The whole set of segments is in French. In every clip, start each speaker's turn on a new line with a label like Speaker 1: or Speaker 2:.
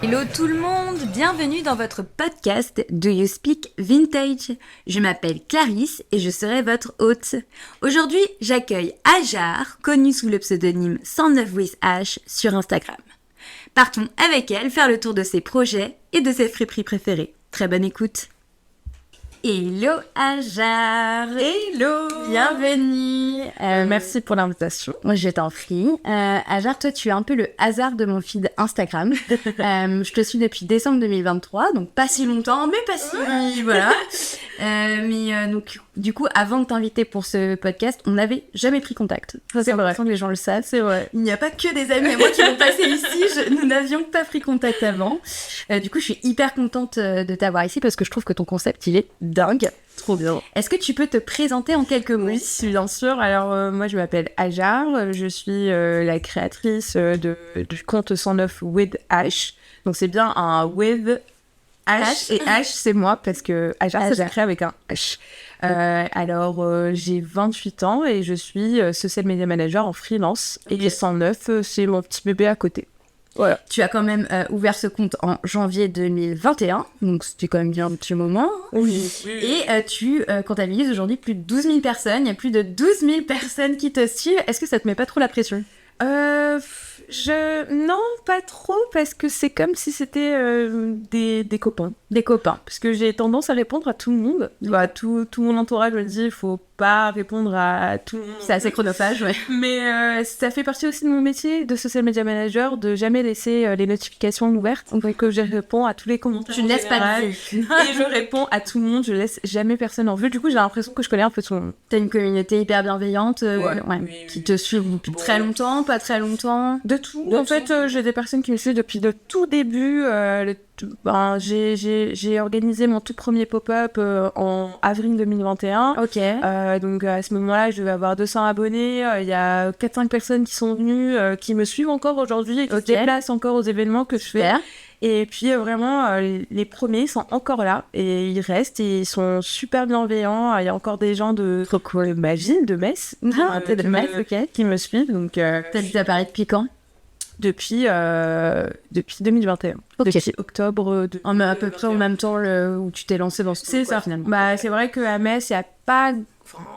Speaker 1: Hello tout le monde, bienvenue dans votre podcast Do You Speak Vintage. Je m'appelle Clarisse et je serai votre hôte. Aujourd'hui, j'accueille Hajar, connue sous le pseudonyme 109 with H sur Instagram. Partons avec elle faire le tour de ses projets et de ses friperies préférées. Très bonne écoute. Hello Hajar.
Speaker 2: Hello.
Speaker 1: Bienvenue.
Speaker 2: Merci pour l'invitation.
Speaker 1: Moi, je t'en prie. Hajar, toi, tu es un peu le hasard de mon feed Instagram. Je te suis depuis décembre 2023, donc pas si longtemps, mais pas si... voilà. Donc, du coup, avant de t'inviter pour ce podcast, on n'avait jamais pris contact. Ça, c'est important que les gens le savent.
Speaker 2: C'est vrai.
Speaker 1: Il n'y a pas que des amis à moi qui vont passer ici. Nous n'avions pas pris contact avant. Du coup, je suis hyper contente de t'avoir ici parce que je trouve que ton concept, il est dingue.
Speaker 2: Trop bien.
Speaker 1: Est-ce que tu peux te présenter en quelques mots?
Speaker 2: Oui, bien sûr. Alors, moi, je m'appelle Hajar. Je suis la créatrice du compte 109 with H. Donc, c'est bien un with H. Et H, c'est moi parce que Hajar, ça s'écrit avec un H. J'ai 28 ans et je suis social media manager en freelance. Et les 109, c'est mon petit bébé à côté. Voilà.
Speaker 1: Tu as quand même ouvert ce compte en janvier 2021, donc c'était quand même bien un petit moment.
Speaker 2: Oui.
Speaker 1: Et tu comptabilises aujourd'hui plus de 12 000 personnes. Il y a plus de 12 000 personnes qui te suivent. Est-ce que ça te met pas trop la pression?
Speaker 2: Non, pas trop, parce que c'est comme si c'était des copains.
Speaker 1: Des copains.
Speaker 2: Parce que j'ai tendance à répondre à tout le monde. Bah, tout mon entourage me dit, il faut pas répondre à tout le monde.
Speaker 1: C'est assez chronophage, ouais.
Speaker 2: Mais ça fait partie aussi de mon métier de social media manager, de jamais laisser les notifications ouvertes. Donc je réponds à tous les commentaires.
Speaker 1: Tu ne laisses pas de vue.
Speaker 2: Et je réponds à tout le monde, je laisse jamais personne en vue. Du coup, j'ai l'impression que je connais un peu tout le monde.
Speaker 1: T'as une communauté hyper bienveillante
Speaker 2: Oui.
Speaker 1: qui te suivent depuis très longtemps, pas très longtemps.
Speaker 2: De tout. En fait, j'ai des personnes qui me suivent depuis le tout début. J'ai organisé mon tout premier pop-up en avril 2021.
Speaker 1: Ok.
Speaker 2: Donc à ce moment-là, je devais avoir 200 abonnés. Il y a 4-5 personnes qui sont venues, qui me suivent encore aujourd'hui et qui se déplacent encore aux événements que je fais. Et puis vraiment, les premiers sont encore là et ils restent et ils sont super bienveillants. Il y a encore des gens de Magie, de Metz, qui me suivent. Donc,
Speaker 1: T'habites à Paris depuis quand?
Speaker 2: depuis 2021.
Speaker 1: Okay.
Speaker 2: Depuis octobre.
Speaker 1: À peu près au même temps où tu t'es lancé dans ce
Speaker 2: C'est ça,
Speaker 1: finalement.
Speaker 2: Bah, c'est vrai qu'à Metz, il n'y a pas...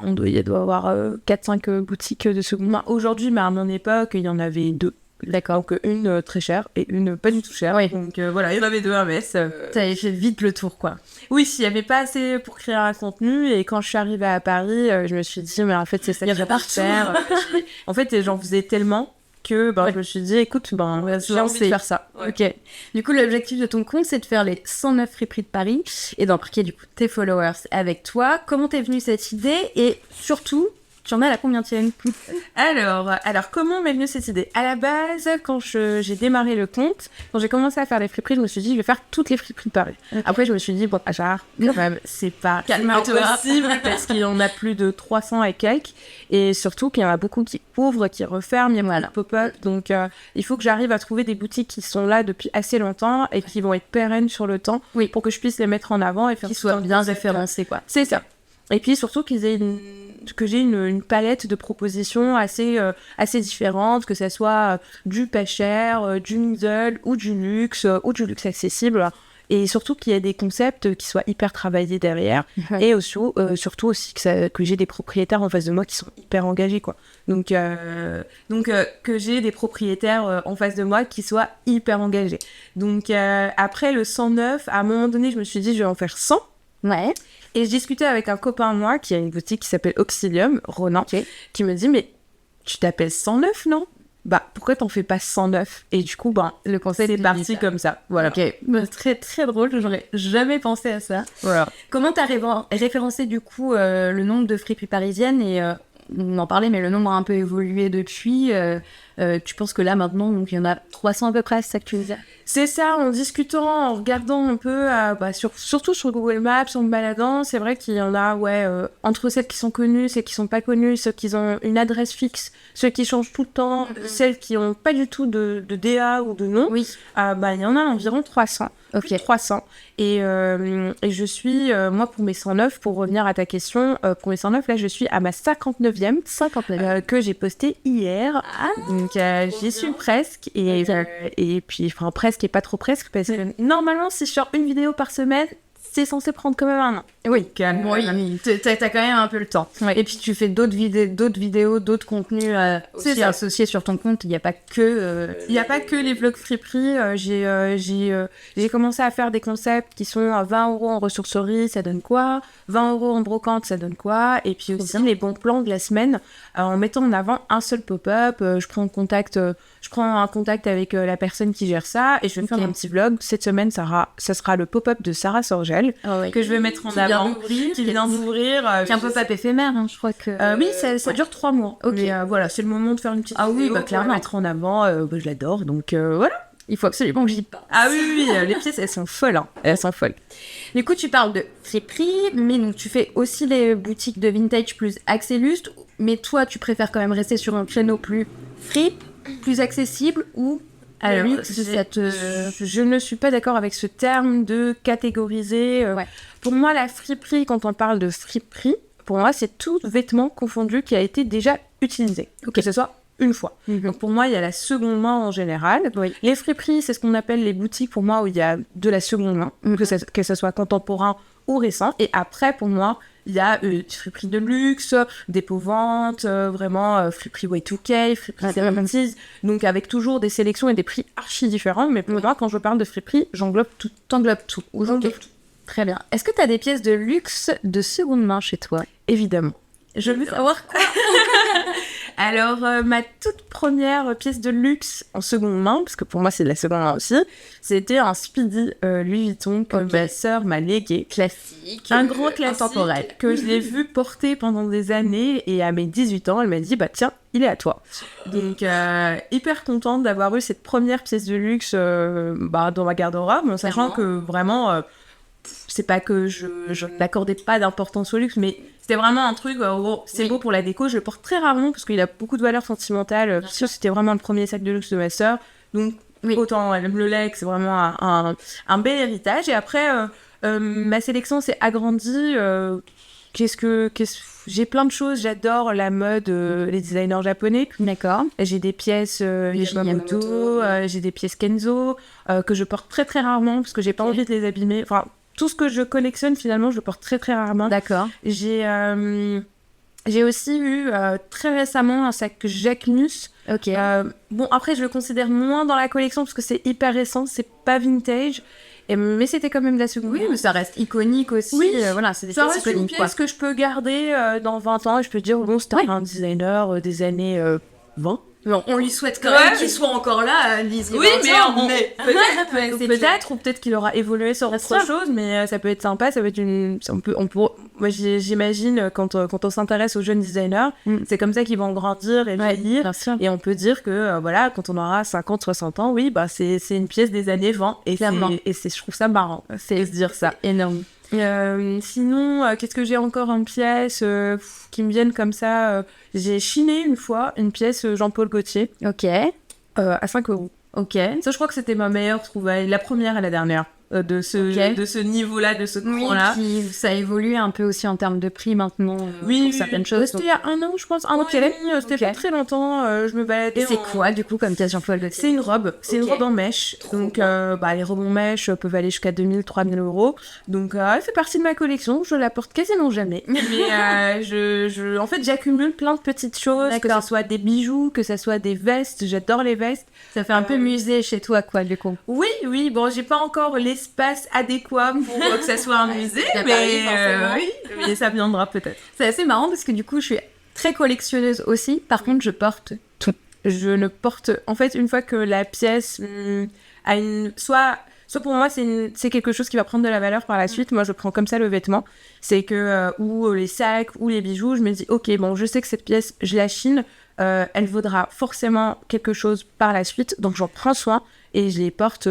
Speaker 2: il doit y avoir 4-5 boutiques de seconde main. Aujourd'hui, mais à mon époque, il y en avait 2. D'accord. Donc une très chère et une pas du tout chère.
Speaker 1: Oui.
Speaker 2: Donc voilà, il y en avait 2 à Metz.
Speaker 1: T'avais fait vite le tour, quoi.
Speaker 2: Oui, s'il n'y avait pas assez pour créer un contenu. Et quand je suis arrivée à Paris, je me suis dit, mais en fait, c'est ça qu'il faut faire. En fait, j'en faisais tellement que je me suis dit, écoute, j'ai envie de faire ça.
Speaker 1: Ouais. Ok. Du coup, l'objectif de ton compte, c'est de faire les 109 friperies de Paris et d'embarquer du coup tes followers avec toi. Comment t'es venue cette idée et surtout, tu en as la combienième?
Speaker 2: Alors, comment m'est venue cette idée? À la base, quand j'ai démarré le compte, quand j'ai commencé à faire les friperies, je me suis dit, je vais faire toutes les friperies de Paris. Okay. Après, je me suis dit, bon, Hajar, quand même, c'est pas impossible parce qu'il y en a plus de 300 et quelques. Et surtout qu'il y en a beaucoup qui ouvrent, qui referment, il y a beaucoup de pop-up. Donc, il faut que j'arrive à trouver des boutiques qui sont là depuis assez longtemps et qui vont être pérennes sur le temps pour que je puisse les mettre en avant et faire
Speaker 1: qu'ils soient bien référencés, quoi.
Speaker 2: C'est ça. Et puis surtout que j'ai une palette de propositions assez différentes, que ça soit du pas cher, du middle ou du luxe accessible. Et surtout qu'il y ait des concepts qui soient hyper travaillés derrière. Et aussi, surtout aussi que j'ai des propriétaires en face de moi qui sont hyper engagés, quoi. Donc que j'ai des propriétaires en face de moi qui soient hyper engagés. Donc après le 109, à un moment donné, je me suis dit, je vais en faire 100.
Speaker 1: Ouais.
Speaker 2: Et je discutais avec un copain à moi qui a une boutique qui s'appelle Auxilium, Ronan, qui me dit, mais tu t'appelles 109, non? Bah, pourquoi t'en fais pas 109? Et du coup, le concept est parti comme ça. Voilà.
Speaker 1: Ok. Très, très drôle. J'aurais jamais pensé à ça.
Speaker 2: Voilà.
Speaker 1: Comment t'as référencé, du coup, le nombre de friperies parisiennes et on en parlait, mais le nombre a un peu évolué depuis. Tu penses que là, maintenant, donc, il y en a 300 à peu près, c'est ça que tu disais?
Speaker 2: C'est ça, en discutant, en regardant un peu, surtout sur Google Maps, en me baladant, c'est vrai qu'il y en a, entre celles qui sont connues, celles qui sont pas connues, ceux qui ont une adresse fixe, ceux qui changent tout le temps, celles qui ont pas du tout de DA ou de nom.
Speaker 1: Oui.
Speaker 2: Il y en a environ 300.
Speaker 1: Ok.
Speaker 2: 300. Et je suis, moi, pour mes 109, pour revenir à ta question, pour mes 109, là, je suis à ma 59e.
Speaker 1: 59.
Speaker 2: Que j'ai posté hier.
Speaker 1: Ah,
Speaker 2: Donc, Donc j'y suis presque et puis enfin presque et pas trop presque parce que normalement si je sors une vidéo par semaine, c'est censé prendre quand même un an.
Speaker 1: Oui, t'as quand même un peu le temps.
Speaker 2: Ouais.
Speaker 1: Et puis tu fais d'autres vidéos, d'autres contenus aussi associés sur ton compte. Il n'y a pas que...
Speaker 2: Il n'y a pas que les vlogs friperies. J'ai commencé à faire des concepts qui sont à 20 € en ressourcerie, ça donne quoi ? 20 € en brocante, ça donne quoi ? Et puis aussi les bons plans de la semaine en mettant en avant un seul pop-up. Je prends un contact avec la personne qui gère ça et je vais faire un petit vlog. Cette semaine, ça sera le pop-up de Sarah Sorgel que je vais mettre en avant. Qui vient d'ouvrir.
Speaker 1: C'est un pop-up éphémère, hein, je crois que...
Speaker 2: oui, ça dure 3 mois. Okay. Mais voilà, c'est le moment de faire une petite vidéo
Speaker 1: clairement.
Speaker 2: Mettre en avant. Je l'adore, donc voilà.
Speaker 1: Il faut absolument que j'y passe.
Speaker 2: Ah oui, les pièces, elles sont folles. Hein. Elles sont folles.
Speaker 1: Du coup, tu parles de friperie, mais donc tu fais aussi les boutiques de vintage plus axéluste, mais toi, tu préfères quand même rester sur un créneau plus fripe, plus accessible ou...
Speaker 2: Alors, je ne suis pas d'accord avec ce terme de catégoriser. Pour moi, la friperie, quand on parle de friperie, pour moi, c'est tout vêtement confondu qui a été déjà utilisé. Que ce soit une fois. Donc pour moi, il y a la seconde main en général. Les friperies, c'est ce qu'on appelle les boutiques pour moi où il y a de la seconde main, que ce soit contemporain ou récent. Et après, pour moi, il y a des friperies de luxe, dépôt-vente, vraiment friperie Y2K, friperie 70s, donc avec toujours des sélections et des prix archi différents. Mais pour moi, quand je parle de friperie, j'englobe tout.
Speaker 1: T'englobes tout. Très bien. Est-ce que tu as des pièces de luxe de seconde main chez toi ?
Speaker 2: Évidemment. Je veux savoir quoi. Alors, ma toute première pièce de luxe en seconde main, parce que pour moi c'est de la seconde main aussi, c'était un Speedy Louis Vuitton que ma sœur m'a légué.
Speaker 1: Classique.
Speaker 2: Un gros classique intemporel que je l'ai vu porter pendant des années et à mes 18 ans, elle m'a dit tiens, il est à toi. Donc hyper contente d'avoir eu cette première pièce de luxe dans ma garde-robe, en sachant que vraiment... c'est pas que je n'accordais pas d'importance au luxe, mais c'était vraiment un truc, c'est beau pour la déco, je le porte très rarement parce qu'il a beaucoup de valeur sentimentale, parce que c'était vraiment le premier sac de luxe de ma sœur, donc autant elle me le lègue, c'est vraiment un bel héritage. Et après, ma sélection s'est agrandie, j'ai plein de choses, j'adore la mode, les designers japonais.
Speaker 1: D'accord.
Speaker 2: J'ai des pièces Yamamoto, j'ai des pièces Kenzo, que je porte très très rarement parce que j'ai pas envie de les abîmer. Enfin, tout ce que je collectionne finalement, je le porte très très rarement.
Speaker 1: D'accord.
Speaker 2: J'ai aussi eu très récemment un sac Jacquemus.
Speaker 1: Ok.
Speaker 2: Bon, après je le considère moins dans la collection parce que c'est hyper récent, c'est pas vintage. Mais c'était quand même de la seconde.
Speaker 1: Oui, mais ça reste iconique aussi.
Speaker 2: Oui,
Speaker 1: voilà, c'est des
Speaker 2: ça
Speaker 1: pièces
Speaker 2: reste
Speaker 1: iconiques.
Speaker 2: une pièce que je peux garder dans 20 ans et je peux dire, bon, c'était un designer des années 20.
Speaker 1: Bon, on lui souhaite quand même qu'il soit encore là, Lizzie.
Speaker 2: Oui, mais
Speaker 1: peut-être
Speaker 2: ou peut-être qu'il aura évolué sur autre chose, mais ça peut être sympa, ça peut être moi j'imagine quand on s'intéresse aux jeunes designers, c'est comme ça qu'ils vont grandir et vieillir, et on peut dire que voilà, quand on aura 50, 60 ans, oui, c'est une pièce des années 20, et je trouve ça marrant, c'est se dire ça.
Speaker 1: Énorme.
Speaker 2: Sinon, qu'est-ce que j'ai encore en pièce qui me viennent comme ça j'ai chiné une fois une pièce Jean-Paul Gaultier.
Speaker 1: Ok.
Speaker 2: À 5 €.
Speaker 1: Ok.
Speaker 2: Ça, je crois que c'était ma meilleure trouvaille, la première et la dernière de ce niveau-là, de ce cran-là.
Speaker 1: Oui, ça évolue un peu aussi en termes de prix maintenant pour certaines choses.
Speaker 2: C'était il y a un an, je pense, un an et demi, c'était pas très longtemps, je me baladais.
Speaker 1: Et c'est quoi, du coup, comme pièce Jean-Paul Gaultier ?
Speaker 2: C'est une robe, une robe en mèche. Donc, les robes en mèche peuvent aller jusqu'à 2000, 3000 €. Donc, elle fait partie de ma collection, je la porte quasiment jamais. Mais en fait, j'accumule plein de petites choses, que ce soit des bijoux, que ce soit des vestes, j'adore les vestes.
Speaker 1: Ça fait un peu musée chez toi, quoi, du coup.
Speaker 2: Oui, bon, j'ai pas encore l'espace adéquat pour que ça soit un musée, mais ça viendra peut-être.
Speaker 1: C'est assez marrant parce que du coup, je suis très collectionneuse aussi. Par contre, je porte tout.
Speaker 2: Je ne porte... En fait, une fois que la pièce a une... Soit pour moi, c'est quelque chose qui va prendre de la valeur par la suite. Moi, je prends comme ça le vêtement. C'est que... ou les sacs, ou les bijoux, je me dis, ok, bon, je sais que cette pièce, je la chine. Elle vaudra forcément quelque chose par la suite. Donc, j'en prends soin et je les porte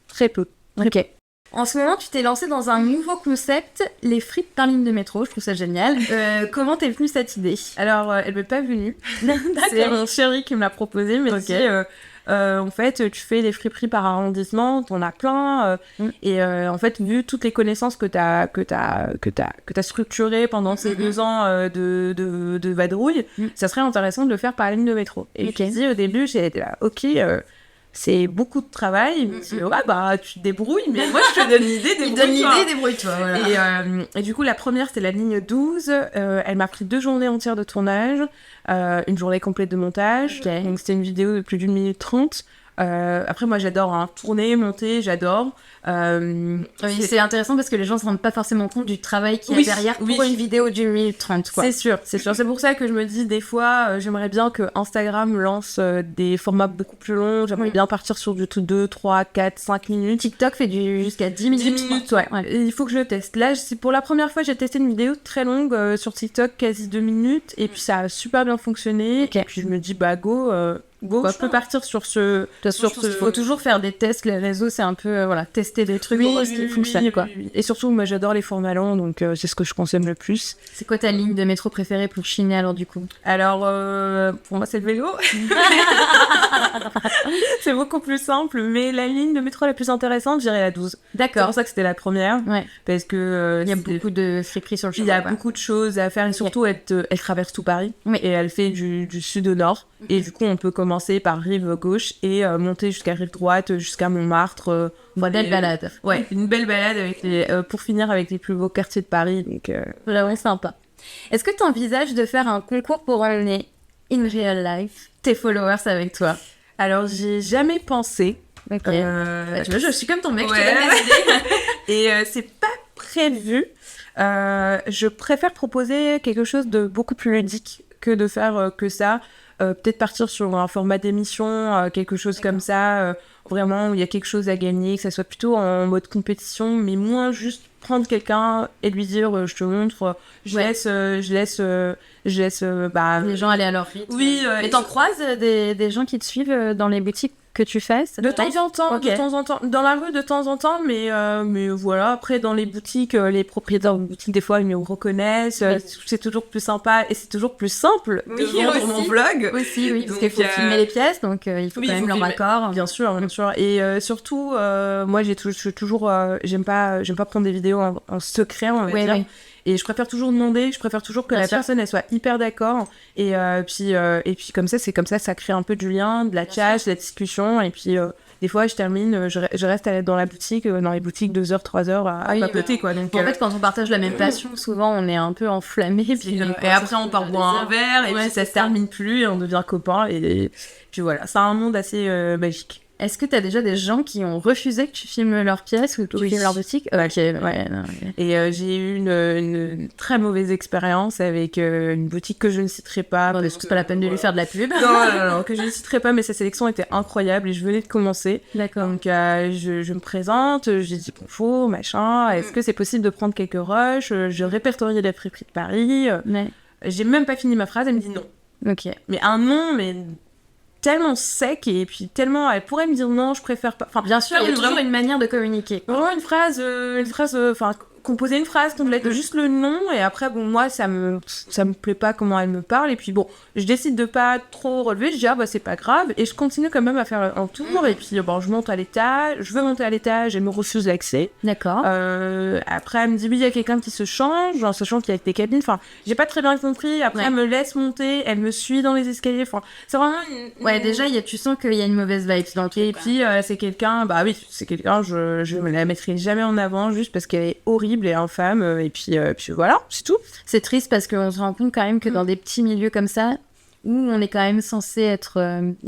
Speaker 2: très peu.
Speaker 1: Ok. En ce moment, tu t'es lancée dans un nouveau concept, les frites par ligne de métro. Je trouve ça génial. Comment t'es venue cette idée ?
Speaker 2: Alors, elle m'est pas venue. C'est mon chéri qui me l'a proposé, mais En fait, tu fais des friperies par arrondissement, t'en as plein. Et en fait, vu toutes les connaissances que t'as structurées pendant ces 2 ans de vadrouille, ça serait intéressant de le faire par ligne de métro. Et je me dis, au début, j'ai été là, ok, c'est beaucoup de travail. Je me dis, ouais, bah, tu te débrouilles, mais moi, je te donne l'idée,
Speaker 1: débrouille-toi. Voilà.
Speaker 2: Et du coup, la première, c'était la ligne 12. Elle m'a pris 2 journées entières de tournage, une journée complète de montage. Donc, c'était une vidéo de plus d'1 minute 30. Après, moi, j'adore tourner, monter, j'adore.
Speaker 1: Oui, c'est intéressant parce que les gens se rendent pas forcément compte du travail qu'il y a derrière pour une vidéo d'1 minute 30, quoi.
Speaker 2: C'est sûr. C'est pour ça que je me dis, des fois, j'aimerais bien que Instagram lance des formats beaucoup plus longs. J'aimerais bien partir sur du 2, 3, 4, 5 minutes.
Speaker 1: TikTok fait jusqu'à 10 minutes.
Speaker 2: 10 minutes, ouais. Et il faut que je le teste. Là, c'est pour la première fois, j'ai testé une vidéo très longue sur TikTok, quasi 2 minutes. Et puis, ça a super bien fonctionné. Et puis, je me dis, bah, go, je peux partir sur ce...
Speaker 1: Il faut toujours faire des tests. Les réseaux, c'est un peu, tester des trucs pour ce qui fonctionne, quoi.
Speaker 2: Et surtout, moi, j'adore les formats longs, donc c'est ce que je consomme le plus.
Speaker 1: C'est quoi ta ligne de métro préférée pour chiner, alors, du coup?
Speaker 2: Alors, pour moi, c'est le vélo. C'est beaucoup plus simple, mais la ligne de métro la plus intéressante, je dirais la 12.
Speaker 1: D'accord.
Speaker 2: C'est pour ça que c'était la première.
Speaker 1: Ouais.
Speaker 2: Parce que...
Speaker 1: il y a beaucoup de friperies sur le chemin.
Speaker 2: Il y a beaucoup de choses à faire, et surtout, elle traverse tout Paris. Oui. Et elle fait du sud au nord. Et du coup, on peut commencer par rive gauche et monter jusqu'à rive droite, jusqu'à Montmartre.
Speaker 1: Une belle balade.
Speaker 2: Ouais, une belle balade avec pour finir avec les plus beaux quartiers de Paris. Donc,
Speaker 1: vraiment sympa. Est-ce que tu envisages de faire un concours pour emmener in real life tes followers avec toi?
Speaker 2: Alors, j'ai jamais pensé.
Speaker 1: Ok. Tu vois, je suis comme ton mec, je te donne des idées.
Speaker 2: Et c'est pas prévu. Je préfère proposer quelque chose de beaucoup plus ludique que de faire que ça. Peut-être partir sur un format d'émission, quelque chose comme ça, vraiment où il y a quelque chose à gagner, que ça soit plutôt en mode compétition, mais moins juste prendre quelqu'un et lui dire je te montre, je laisse
Speaker 1: les gens aller à leur rythme.
Speaker 2: Oui,
Speaker 1: mais t'en croises des gens qui te suivent dans les boutiques que tu fais?
Speaker 2: De temps en temps, dans la rue de temps en temps, mais voilà, après dans les boutiques, les propriétaires de boutiques des fois ils me reconnaissent, c'est toujours plus sympa et c'est toujours plus simple de vendre mon vlog.
Speaker 1: Aussi, oui, parce qu'il faut filmer les pièces, donc il faut quand même leur accord.
Speaker 2: Bien sûr. Et surtout, moi j'aime pas prendre des vidéos en secret, on va dire. Oui. Et je préfère toujours demander, je préfère toujours que la personne elle soit hyper d'accord. Et puis comme ça, c'est comme ça crée un peu du lien, de la chat, de la discussion. Et puis des fois, je termine, je reste dans la boutique, dans les boutiques 2 heures, 3 heures à papoter, quoi. Donc,
Speaker 1: en fait, quand on partage la même passion, souvent on est un peu enflammé.
Speaker 2: Et après, on part boire un verre, et puis ça se termine plus, et on devient copains. Et puis voilà, c'est un monde assez magique.
Speaker 1: Est-ce que tu as déjà des gens qui ont refusé que tu filmes leurs pièces ou que tu filmes leur boutique?
Speaker 2: Et j'ai eu une très mauvaise expérience avec une boutique que je ne citerai pas.
Speaker 1: C'est pas la peine de lui faire de la pub.
Speaker 2: Non, que je ne citerai pas, mais sa sélection était incroyable et je venais de commencer.
Speaker 1: D'accord.
Speaker 2: Donc je me présente, j'ai dit bonjour, machin, est-ce que c'est possible de prendre quelques rushs? Je répertorie les friperies de Paris. J'ai même pas fini ma phrase, elle me dit non.
Speaker 1: Ok.
Speaker 2: Mais un non, mais... tellement sec et puis tellement elle pourrait me dire non, je préfère pas,
Speaker 1: bien sûr, il y a toujours une manière de communiquer,
Speaker 2: vraiment une phrase composer une phrase complète de juste le nom. Et après moi ça me plaît pas comment elle me parle, et puis bon, je décide de pas trop relever, je dis c'est pas grave, et je continue quand même à faire un tour. Et puis je monte à l'étage, je veux monter à l'étage, elle me refuse l'accès.
Speaker 1: D'accord.
Speaker 2: Après elle me dit oui, il y a quelqu'un qui se change, en sachant qu'il y a des cabines, j'ai pas très bien compris. Après elle me laisse monter, elle me suit dans les escaliers, c'est vraiment
Speaker 1: déjà tu sens qu'il y a une mauvaise vibe dans le truc.
Speaker 2: Et puis c'est quelqu'un, je me la mettrai jamais en avant juste parce qu'elle est horrible et infâme, et puis voilà, c'est tout.
Speaker 1: C'est triste parce qu'on se rend compte quand même que dans des petits milieux comme ça, où on est quand même censé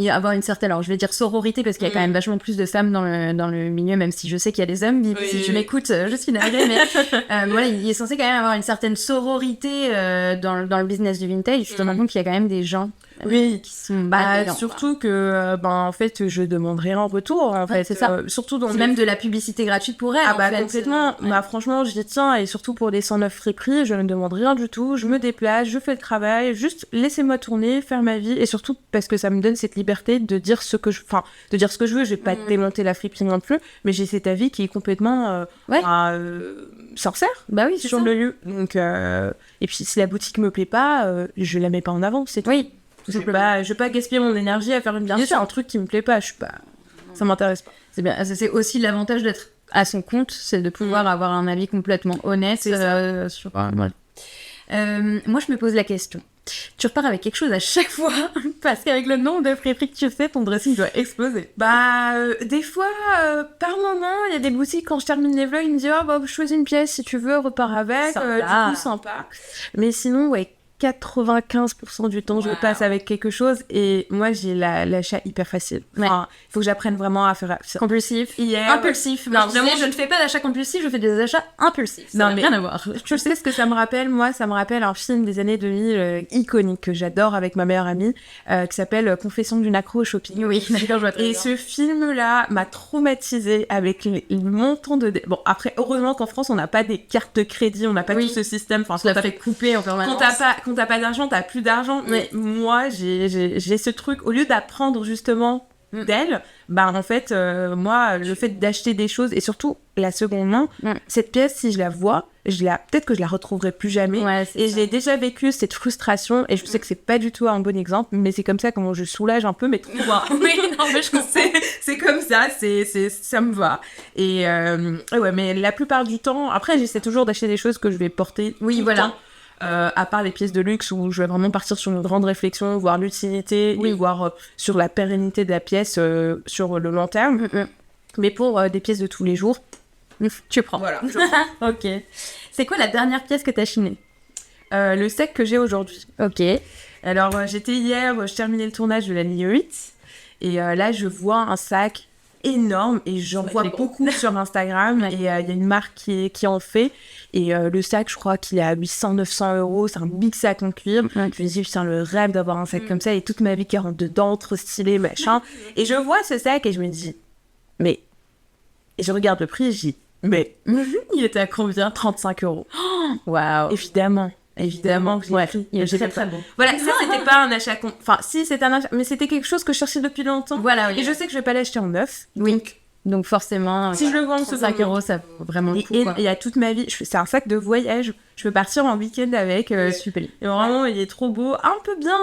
Speaker 1: avoir une certaine, alors je vais dire sororité, parce qu'il y a quand même vachement plus de femmes dans le milieu, même si je sais qu'il y a des hommes. Si tu m'écoutes, je suis navrée, mais voilà, il est censé quand même avoir une certaine sororité dans le business du vintage. Je te rends compte qu'il y a quand même des gens qui sont
Speaker 2: surtout que en fait je demande rien en retour, en fait.
Speaker 1: C'est ça,
Speaker 2: surtout dans
Speaker 1: même de la publicité gratuite pour elle,
Speaker 2: complètement. Franchement j'y tiens, et surtout pour les 109 friperies, je ne demande rien du tout, je me déplace, je fais le travail, juste laissez-moi tourner, faire ma vie, et surtout parce que ça me donne cette liberté de dire ce que je veux. Je vais pas démonter la friperie non plus, mais j'ai cet avis qui est complètement sincère sur le lieu. Donc et puis si la boutique me plaît pas, je la mets pas en avant, c'est tout.
Speaker 1: Oui.
Speaker 2: Je vais pas gaspiller mon énergie à faire une bien sûr un truc qui me plaît pas. Ça m'intéresse pas.
Speaker 1: C'est bien. C'est aussi l'avantage d'être à son compte, c'est de pouvoir avoir un avis complètement honnête sur. Moi, je me pose la question. Tu repars avec quelque chose à chaque fois parce qu'avec le nombre de friperies que tu fais, ton dressing doit exploser.
Speaker 2: Des fois, par moment, il y a des boutiques, quand je termine les vlogs, ils me disent « Oh, bah, choisis une pièce si tu veux, repars avec. » Du coup, sympa. Mais sinon, ouais, 95% du temps, je passe avec quelque chose et moi, j'ai l'achat hyper facile. Enfin, faut que j'apprenne vraiment à faire ça.
Speaker 1: Compulsif. Impulsif.
Speaker 2: Non,
Speaker 1: vraiment, je ne fais pas d'achat compulsif, je fais des achats impulsifs. Ça n'a rien à voir.
Speaker 2: Tu sais ce que ça me rappelle? Moi, ça me rappelle un film des années 2000 iconique que j'adore avec ma meilleure amie qui s'appelle Confession d'une accro au shopping.
Speaker 1: Oui, d'accord, je vois très
Speaker 2: Et
Speaker 1: bien.
Speaker 2: ce film-là m'a traumatisée avec les montants de... Bon, après, heureusement qu'en France, on n'a pas des cartes de crédit, on n'a pas tout ce système. Enfin,
Speaker 1: ça fait couper en permanence.
Speaker 2: Quand t'as pas d'argent, t'as plus d'argent. Mais moi, j'ai ce truc, au lieu d'apprendre justement d'elle, en fait, moi, le fait d'acheter des choses, et surtout la seconde main, cette pièce, si je la vois, peut-être que je la retrouverai plus jamais. Et j'ai déjà vécu cette frustration, et je sais que c'est pas du tout un bon exemple, mais c'est comme ça comment je soulage un peu mes trous.
Speaker 1: Oui, non, mais je comprends.
Speaker 2: C'est comme ça, ça me va. Et ouais, mais la plupart du temps, après, j'essaie toujours d'acheter des choses que je vais porter.
Speaker 1: Oui, voilà.
Speaker 2: À part les pièces de luxe où je vais vraiment partir sur une grande réflexion, voir l'utilité, voir sur la pérennité de la pièce sur le long terme. Mais pour des pièces de tous les jours, tu prends. Voilà.
Speaker 1: Ok. C'est quoi la dernière pièce que t'as chinée?
Speaker 2: Le sac que j'ai aujourd'hui.
Speaker 1: Ok.
Speaker 2: Alors, j'étais hier, je terminais le tournage de la ligne 8. Et là, je vois un sac énorme et j'en vois beaucoup sur Instagram et il y a une marque qui en fait et le sac je crois qu'il est à 800-900 €, c'est un big sac en cuir. Je me dis putain, le rêve d'avoir un sac comme ça et toute ma vie qui rentre dedans, trop stylé machin, et je vois ce sac et je me dis mais, et je regarde le prix et je dis mais il était à combien? 35 €. Waouh. Évidemment que j'ai pris.
Speaker 1: Il est très bon.
Speaker 2: Voilà, ça c'était pas un achat enfin si c'était un achat, mais c'était quelque chose que je cherchais depuis longtemps.
Speaker 1: Voilà, oui.
Speaker 2: Et je sais que je vais pas l'acheter en neuf.
Speaker 1: Donc forcément,
Speaker 2: si je le vends en
Speaker 1: 5 €, ça vaut vraiment le coup.
Speaker 2: Et il y a toute ma vie, c'est un sac de voyage. Je peux partir en week-end avec.
Speaker 1: Super.
Speaker 2: Et vraiment, il est trop beau, un peu bien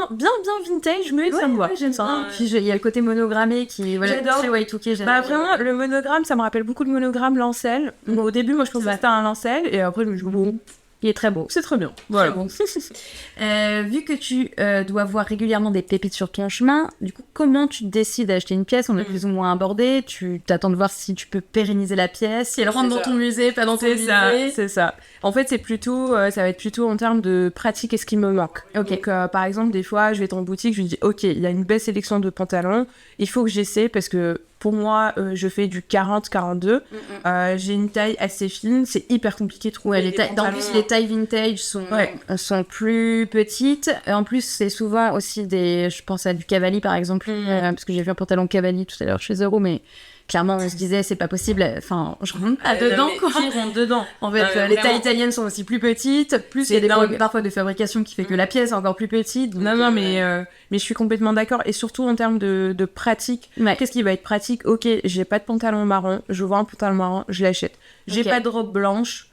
Speaker 2: vintage, mais ça me va.
Speaker 1: J'aime ça. Puis il y a le côté monogrammé qui
Speaker 2: j'adore.
Speaker 1: Très Y2K. J'adore.
Speaker 2: Vraiment, le monogramme, ça me rappelle beaucoup le monogramme Lancel. Bon, au début, moi, je pensais que c'était un Lancel, et après, je me dis bon.
Speaker 1: Il est très beau.
Speaker 2: C'est très bien. Voilà.
Speaker 1: Bon. Vu que tu dois voir régulièrement des pépites sur ton chemin, du coup, comment tu décides d'acheter une pièce? On est plus ou moins abordé. Tu t'attends de voir si tu peux pérenniser la pièce, si elle rentre dans ton musée, pas dans ton musée.
Speaker 2: C'est ça. En fait, ça va être plutôt en termes de pratique et ce qui me manque. Donc, par exemple, des fois, je vais être en boutique, je me dis, ok, il y a une belle sélection de pantalons, il faut que j'essaie parce que pour moi, je fais du 40-42. J'ai une taille assez fine, c'est hyper compliqué de trouver.
Speaker 1: En plus, les tailles vintage sont plus petites. En plus, c'est souvent aussi je pense à du Cavalli par exemple, parce que j'ai vu un pantalon Cavalli tout à l'heure chez Zero, mais clairement, on se disait, c'est pas possible. Enfin, je rentre pas dedans, quoi.
Speaker 2: Qui rentre dedans?
Speaker 1: En fait, les tailles italiennes sont aussi plus petites. Plus, il y a des problèmes parfois de fabrication qui fait que la pièce est encore plus petite. Donc,
Speaker 2: mais je suis complètement d'accord. Et surtout, en termes de pratique, qu'est-ce qui va être pratique? Ok, j'ai pas de pantalon marron. Je vois un pantalon marron, je l'achète. J'ai pas de robe blanche.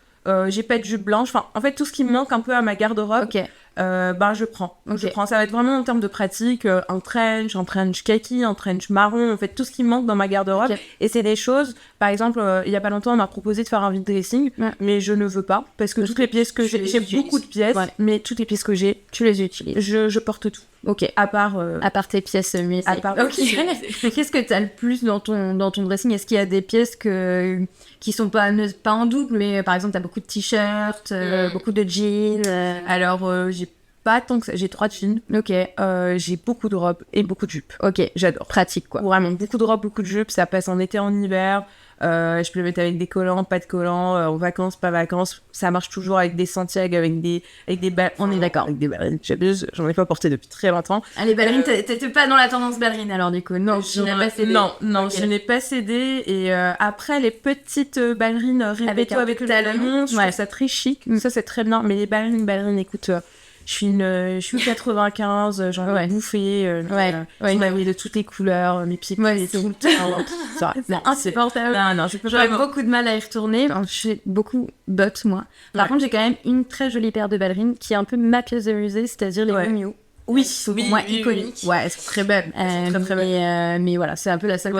Speaker 2: J'ai pas de jupe blanche. Enfin, en fait, tout ce qui me manque un peu à ma garde-robe, je prends. Je prends. Ça va être vraiment en termes de pratique, un trench kaki, un trench marron, en fait, tout ce qui me manque dans ma garde-robe. Et c'est des choses, par exemple, il y a pas longtemps, on m'a proposé de faire un vide dressing, mais je ne veux pas, parce que toutes les pièces que j'ai beaucoup de pièces, mais toutes les pièces que j'ai,
Speaker 1: tu les utilises.
Speaker 2: Je porte tout.
Speaker 1: Ok.
Speaker 2: À part
Speaker 1: tes pièces musées.
Speaker 2: Ok.
Speaker 1: Qu'est-ce que t'as le plus dans ton dressing? Est-ce qu'il y a des pièces qui sont pas en double, mais par exemple t'as beaucoup de t-shirts, beaucoup de jeans?
Speaker 2: Alors j'ai pas tant que ça. J'ai 3 jeans.
Speaker 1: Ok.
Speaker 2: J'ai beaucoup de robes et beaucoup de jupes.
Speaker 1: Ok.
Speaker 2: J'adore.
Speaker 1: Pratique, quoi.
Speaker 2: Vraiment, beaucoup de robes, beaucoup de jupes. Ça passe en été, en hiver. Je peux le mettre avec des collants, pas de collants, en vacances, pas vacances. Ça marche toujours avec des Santiago, avec des ballerines. On est d'accord. Avec des ballerines. J'abuse, j'en ai pas porté depuis très longtemps.
Speaker 1: Ah, les ballerines, t'étais pas dans la tendance ballerine alors du coup? Non, je n'ai pas cédé.
Speaker 2: Non, je n'ai pas cédé. Et après, les petites ballerines répéto avec le talon, je trouve ça très chic. Ça, c'est très bien. Mais les ballerines, écoute... Je suis 95, j'en ai bouffé, de toutes les couleurs, mes pieds tout le temps.
Speaker 1: C'est insupportable.
Speaker 2: Non, je peux
Speaker 1: J'aurais beaucoup de mal à y retourner. Je suis beaucoup botte, moi. Par contre, j'ai quand même une très jolie paire de ballerines qui est un peu ma pièce de musée, c'est-à-dire les Miu Miu.
Speaker 2: Oui,
Speaker 1: sont pour moi iconiques.
Speaker 2: Ouais, elles sont très belles. Très belles.
Speaker 1: Mais voilà, c'est un peu la seule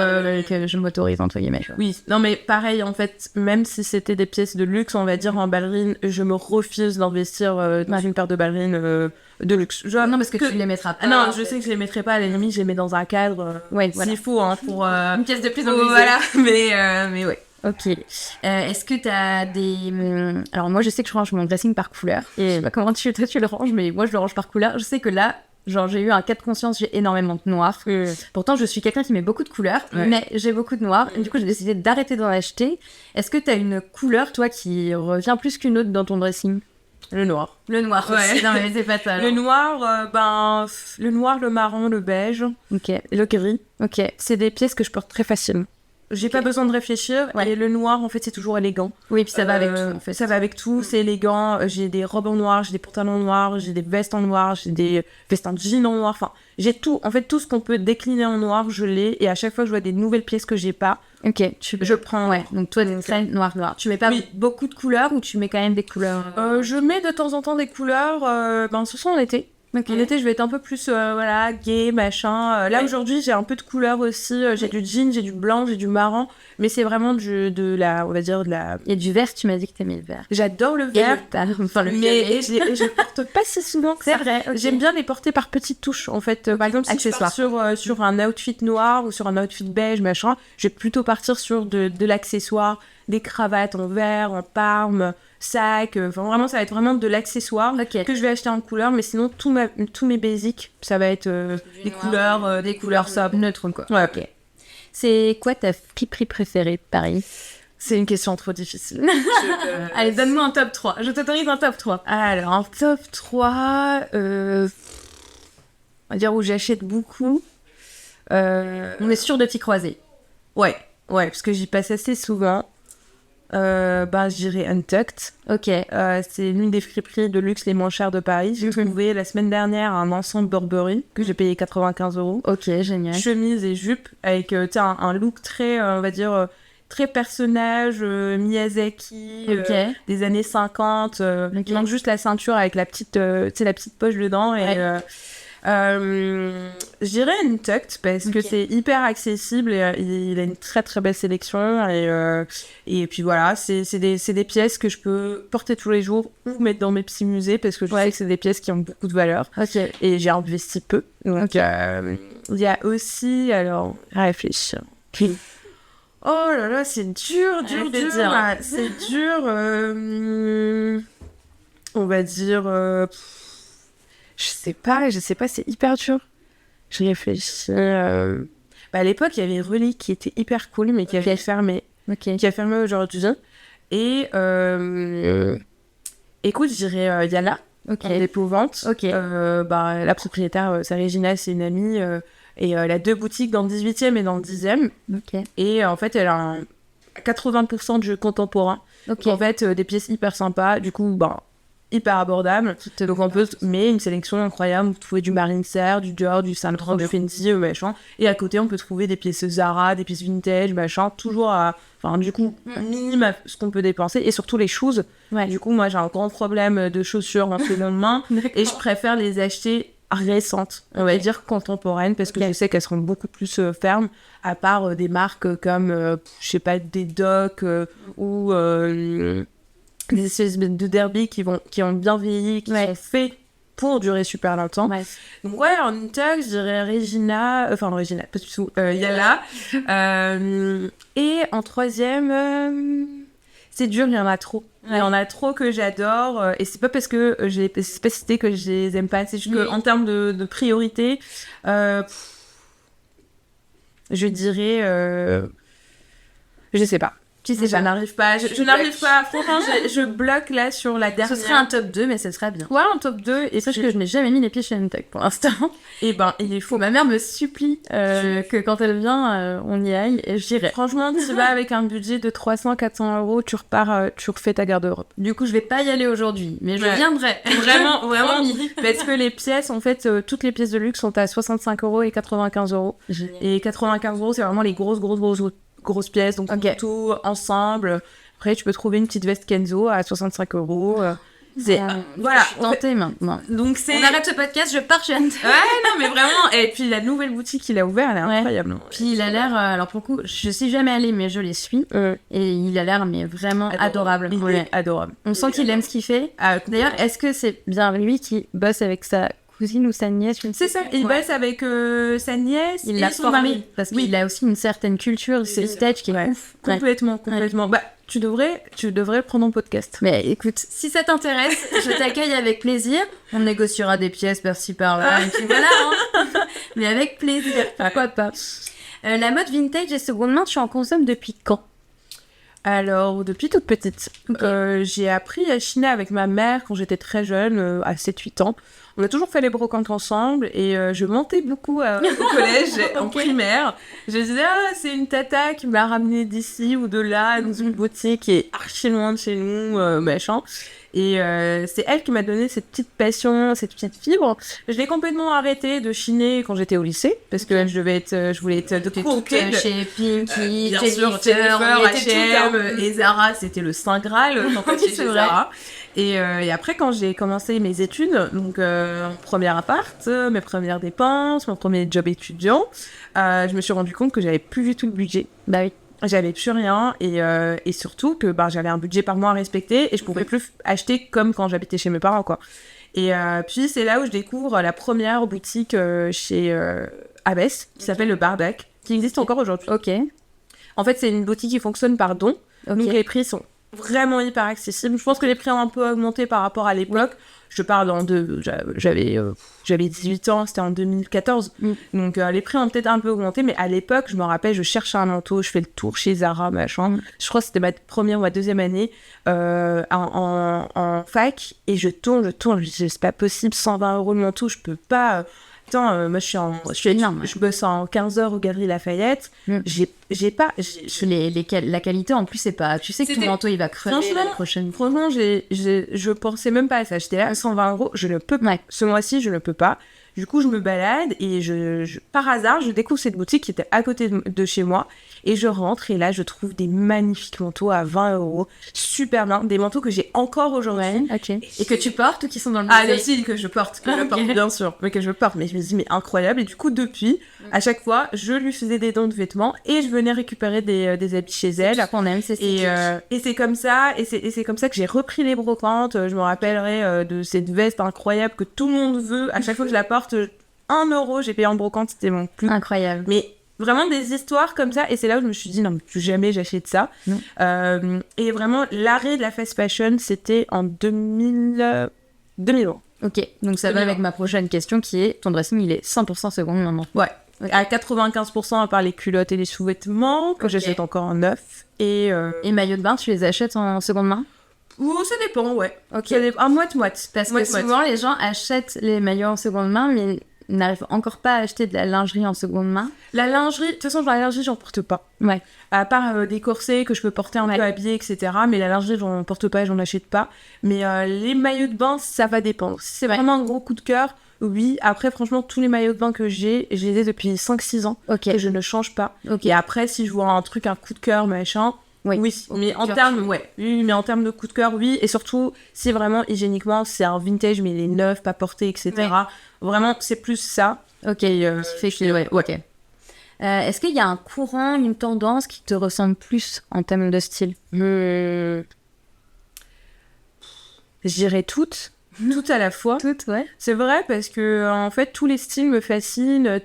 Speaker 1: que je m'autorise, entre guillemets.
Speaker 2: Oui, non mais pareil, en fait, même si c'était des pièces de luxe, on va dire en ballerine, je me refuse d'investir dans une paire de ballerines de luxe.
Speaker 1: Non, parce que tu les mettras pas.
Speaker 2: Ah non, je sais que je les mettrai pas, à la limite, je les mets dans un cadre.
Speaker 1: Ouais, voilà.
Speaker 2: S'il faut, hein, pour...
Speaker 1: Une pièce de plus dans le musée.
Speaker 2: Voilà, mais ouais.
Speaker 1: Ok. Est-ce que t'as des... Alors moi, je sais que je range mon dressing par couleur. Je sais pas comment toi, tu le ranges, mais moi, je le range par couleur. Je sais que là, genre, j'ai eu un cas de conscience, j'ai énormément de noir. Pourtant, je suis quelqu'un qui met beaucoup de couleurs, mais j'ai beaucoup de noir. Et du coup, j'ai décidé d'arrêter d'en acheter. Est-ce que t'as une couleur, toi, qui revient plus qu'une autre dans ton dressing?
Speaker 2: Le noir.
Speaker 1: Le noir aussi. Non, mais c'est pas ça.
Speaker 2: Le noir, le noir, le marron, le beige,
Speaker 1: Ok.
Speaker 2: le gris.
Speaker 1: Ok.
Speaker 2: C'est des pièces que je porte très facilement. J'ai pas besoin de réfléchir.
Speaker 1: Ouais.
Speaker 2: Et le noir, en fait, c'est toujours élégant.
Speaker 1: Oui, puis ça va avec tout, en fait.
Speaker 2: Ça va avec tout, c'est élégant. J'ai des robes en noir, j'ai des pantalons noirs, j'ai des vestes en noir, j'ai des vestins de jean en noir. Enfin, j'ai tout. En fait, tout ce qu'on peut décliner en noir, je l'ai. Et à chaque fois que je vois des nouvelles pièces que j'ai pas,
Speaker 1: Ok.
Speaker 2: je prends.
Speaker 1: Ouais. Donc toi, t'es très noir. Tu mets pas beaucoup de couleurs ou tu mets quand même des couleurs
Speaker 2: Je mets de temps en temps des couleurs, ce sont en été.
Speaker 1: Ok.
Speaker 2: En été, je vais être un peu plus, voilà, gay, machin. Là, aujourd'hui, j'ai un peu de couleurs aussi. J'ai du jean, j'ai du blanc, j'ai du marron. Mais c'est vraiment de la, on va dire, de la...
Speaker 1: Il y a du vert, tu m'as dit que t'aimais le vert.
Speaker 2: J'adore le
Speaker 1: Et
Speaker 2: vert.
Speaker 1: enfin, le
Speaker 2: Mais
Speaker 1: violet.
Speaker 2: je les porte pas si souvent que
Speaker 1: C'est
Speaker 2: ça.
Speaker 1: vrai, ok.
Speaker 2: J'aime bien les porter par petites touches, en fait. Par exemple, si je pars sur un outfit noir ou sur un outfit beige, machin, je vais plutôt partir sur de l'accessoire, des cravates en vert, en parme, sac. Enfin, vraiment, ça va être vraiment de l'accessoire que je vais acheter en couleur. Mais sinon, tous mes basics, ça va être des couleurs sobres.
Speaker 1: Neutres, quoi.
Speaker 2: Ouais.
Speaker 1: Ok. C'est quoi ta friperie préférée de Paris?
Speaker 2: C'est une question trop difficile.
Speaker 1: Allez, donne-moi un top 3. Je t'autorise un top 3.
Speaker 2: Alors, un top 3, on va dire où j'achète beaucoup.
Speaker 1: On est sûr de t'y croiser.
Speaker 2: Ouais, parce que j'y passe assez souvent. Je dirais Untucked.
Speaker 1: Ok.
Speaker 2: C'est l'une des friperies de luxe les moins chères de Paris. J'ai trouvé la semaine dernière un ensemble Burberry que j'ai payé 95 €.
Speaker 1: Ok, génial.
Speaker 2: Chemise et jupe avec un look très, on va dire, très personnage, Miyazaki, des années 50. Il manque juste la ceinture avec la petite poche dedans. Et, je dirais Untucked parce que c'est hyper accessible et il a une très très belle sélection et puis voilà, c'est des pièces que je peux porter tous les jours ou mettre dans mes petits musées parce que je sais que c'est des pièces qui ont beaucoup de valeur et j'ai investi peu. Donc il y a aussi, alors, à réfléchir. Oh là là, c'est dur. C'est dur. On va dire... Je sais pas, c'est hyper dur. Je réfléchis. À l'époque, il y avait Relique qui était hyper cool, mais qui avait fermé. Qui a fermé aujourd'hui. Et écoute, je dirais Yala, l'épouvante. La propriétaire, c'est Régina, c'est une amie. Et elle a 2 boutiques dans le 18e et dans le 10e. Et en fait, elle a 80% de jeux contemporains. En fait, des pièces hyper sympas. Du coup, hyper abordable. Donc on peut, mais une sélection incroyable. Vous trouvez du Marine Serre, du Dior, du Saint Laurent, du Fenty, machin. Et à côté, on peut trouver des pièces Zara, des pièces vintage, machin. Toujours minime à ce qu'on peut dépenser. Et surtout les shoes. Du coup, moi, j'ai un grand problème de chaussures en seconde main. Et je préfère les acheter récentes, on va dire contemporaines, parce que je sais qu'elles seront beaucoup plus fermes, à part des marques comme, je sais pas, des Doc ou... des espèces de derby qui ont bien vieilli, qui sont faits pour durer super longtemps. Donc en Untucked, je dirais Regina, pas du tout, Yala. Et en troisième, c'est dur, il y en a trop. Il y en a trop que j'adore, et c'est pas parce que j'ai des spécificités que je les aime pas, c'est juste qu'en termes de priorité, je dirais, je sais pas. Je n'arrive pas. Je n'arrive pas. Franchement, je bloque là sur la dernière.
Speaker 1: Ce serait un top 2, mais ce serait bien.
Speaker 2: Ouais, un top 2.
Speaker 1: Et sache que je n'ai jamais mis les pieds chez Untucked pour l'instant.
Speaker 2: Et il faut.
Speaker 1: Ma mère me supplie que quand elle vient, on y aille et j'irai.
Speaker 2: Franchement, tu vas avec un budget de 300-400 €, tu repars, tu refais ta garde-robe.
Speaker 1: Du coup, je vais pas y aller aujourd'hui, mais je viendrai.
Speaker 2: Vraiment. Parce que les pièces, en fait, toutes les pièces de luxe sont à 65 € et 95 €. Et 95 €, c'est vraiment les grosses pièces, donc tout ensemble. Après, tu peux trouver une petite veste Kenzo à 65 €. Voilà.
Speaker 1: Je suis tentée maintenant.
Speaker 2: Donc c'est...
Speaker 1: On arrête ce podcast, je pars chez Antoine.
Speaker 2: Ouais, non, mais vraiment. Et puis la nouvelle boutique qu'il a ouverte, elle est incroyable.
Speaker 1: Puis il a l'air, alors pour le coup, je suis jamais allée, mais je les suis. Et il a l'air, mais vraiment adorable.
Speaker 2: Il est adorable.
Speaker 1: On sent qu'il aime ce qu'il fait. D'ailleurs, est-ce que c'est bien lui qui bosse avec sa cousine ou sa nièce?
Speaker 2: C'est ça, il bosse avec sa nièce
Speaker 1: il
Speaker 2: et
Speaker 1: l'a
Speaker 2: son
Speaker 1: formé,
Speaker 2: mari.
Speaker 1: parce qu'il a aussi une certaine culture vintage qui est ouf.
Speaker 2: Complètement. Bah, tu devrais le prendre en podcast.
Speaker 1: Mais écoute, si ça t'intéresse, je t'accueille avec plaisir. On négociera des pièces par-ci par-là, et puis voilà. Mais avec plaisir, pourquoi pas. La mode vintage et seconde main, tu en consommes depuis quand?
Speaker 2: Alors, depuis toute petite, j'ai appris à chiner avec ma mère quand j'étais très jeune, à 7-8 ans. On a toujours fait les brocantes ensemble et je mentais beaucoup au collège, en primaire. Je disais, c'est une tata qui m'a ramené d'ici ou de là, dans une boutique qui est archi loin de chez nous, machin. Et c'est elle qui m'a donné cette petite passion, cette petite fibre. Je l'ai complètement arrêté de chiner quand j'étais au lycée, parce que je voulais être
Speaker 1: coquette chez Pinky,
Speaker 2: Jennifer, H&M et Zara, c'était le Saint Graal quand j'étais chez Zara. Et après, quand j'ai commencé mes études, donc première appart, mes premières dépenses, mon premier job étudiant, je me suis rendu compte que j'avais plus du tout de budget.
Speaker 1: Bah oui.
Speaker 2: J'avais plus rien et surtout que j'avais un budget par mois à respecter et je pouvais plus acheter comme quand j'habitais chez mes parents, quoi. Et puis c'est là où je découvre la première boutique chez Abbesse qui s'appelle le Bardac, qui existe encore aujourd'hui.
Speaker 1: Ok.
Speaker 2: En fait, c'est une boutique qui fonctionne par don, donc les prix sont vraiment hyper accessibles. Je pense que les prix ont un peu augmenté par rapport à l'époque. Je parle j'avais 18 ans, c'était en 2014. Donc les prix ont peut-être un peu augmenté, mais à l'époque, je me rappelle, je cherchais un manteau, je fais le tour chez Zara, machin. Je crois que c'était ma première ou ma deuxième année en fac, et je tourne, je dis, c'est pas possible, 120 € le manteau, je peux pas... Attends, moi je bosse en 15 heures aux Galeries Lafayette.
Speaker 1: La qualité en plus, c'est pas. Tu sais que ton manteau il va crever l'année prochaine.
Speaker 2: Franchement, je pensais même pas à ça. J'étais là, 120 €, je ne peux pas. Ce mois-ci, je ne peux pas. Du coup, je me balade et par hasard, je découvre cette boutique qui était à côté de chez moi. Et je rentre et là, je trouve des magnifiques manteaux à 20 €. Super bien. Des manteaux que j'ai encore aujourd'hui.
Speaker 1: Okay. Et que tu portes ou qui sont dans le musée?
Speaker 2: Ah, si, que je porte. Que je porte, bien sûr. Mais que je porte. Mais je me dis, mais incroyable. Et du coup, depuis, à chaque fois, je lui faisais des dons de vêtements et je venais récupérer des habits chez elle.
Speaker 1: Qu'on aime, c'est
Speaker 2: et c'est comme ça. Et c'est comme ça que j'ai repris les brocantes. Je me rappellerai de cette veste incroyable que tout le monde veut. À chaque fois que je la porte, 1 €, j'ai payé en brocante. C'était mon plus.
Speaker 1: Incroyable.
Speaker 2: Mais vraiment des histoires comme ça, et c'est là où je me suis dit non, mais plus jamais j'achète ça. Et vraiment l'arrêt de la fast fashion, c'était en 2000 ans.
Speaker 1: Ok, donc ça va avec ma prochaine question qui est ton dressing il est 100% seconde main.
Speaker 2: Ouais, à 95% à part les culottes et les sous-vêtements que j'achète encore en neuf. Et
Speaker 1: maillots de bain, tu les achètes en seconde main?
Speaker 2: Ça dépend, ouais.
Speaker 1: Ok.
Speaker 2: À moite-moite.
Speaker 1: Parce que souvent les gens achètent les maillots en seconde main, mais n'arrive encore pas à acheter de la lingerie en seconde main.
Speaker 2: La lingerie, de toute façon, la lingerie, j'en porte pas.
Speaker 1: Ouais.
Speaker 2: À part des corsets que je peux porter un peu habillés, etc. Mais la lingerie, j'en porte pas et j'en achète pas. Mais les maillots de bain, ça va dépendre. Si c'est vraiment un gros coup de cœur, oui. Après, franchement, tous les maillots de bain que je les ai depuis 5-6 ans.
Speaker 1: Ok.
Speaker 2: Et je ne change pas. Et après, si je vois un truc, un coup de cœur, machin... Oui, mais en termes, mais en termes de coup de cœur, oui, et surtout, si vraiment hygiéniquement, c'est un vintage, mais il est neuf, pas porté, etc. Ouais. Vraiment, c'est plus ça.
Speaker 1: Ok, ok. Est-ce qu'il y a un courant, une tendance qui te ressemble plus en termes de style?
Speaker 2: Je dirais toutes à la fois.
Speaker 1: Toutes, ouais.
Speaker 2: C'est vrai parce que en fait tous les styles me fascinent.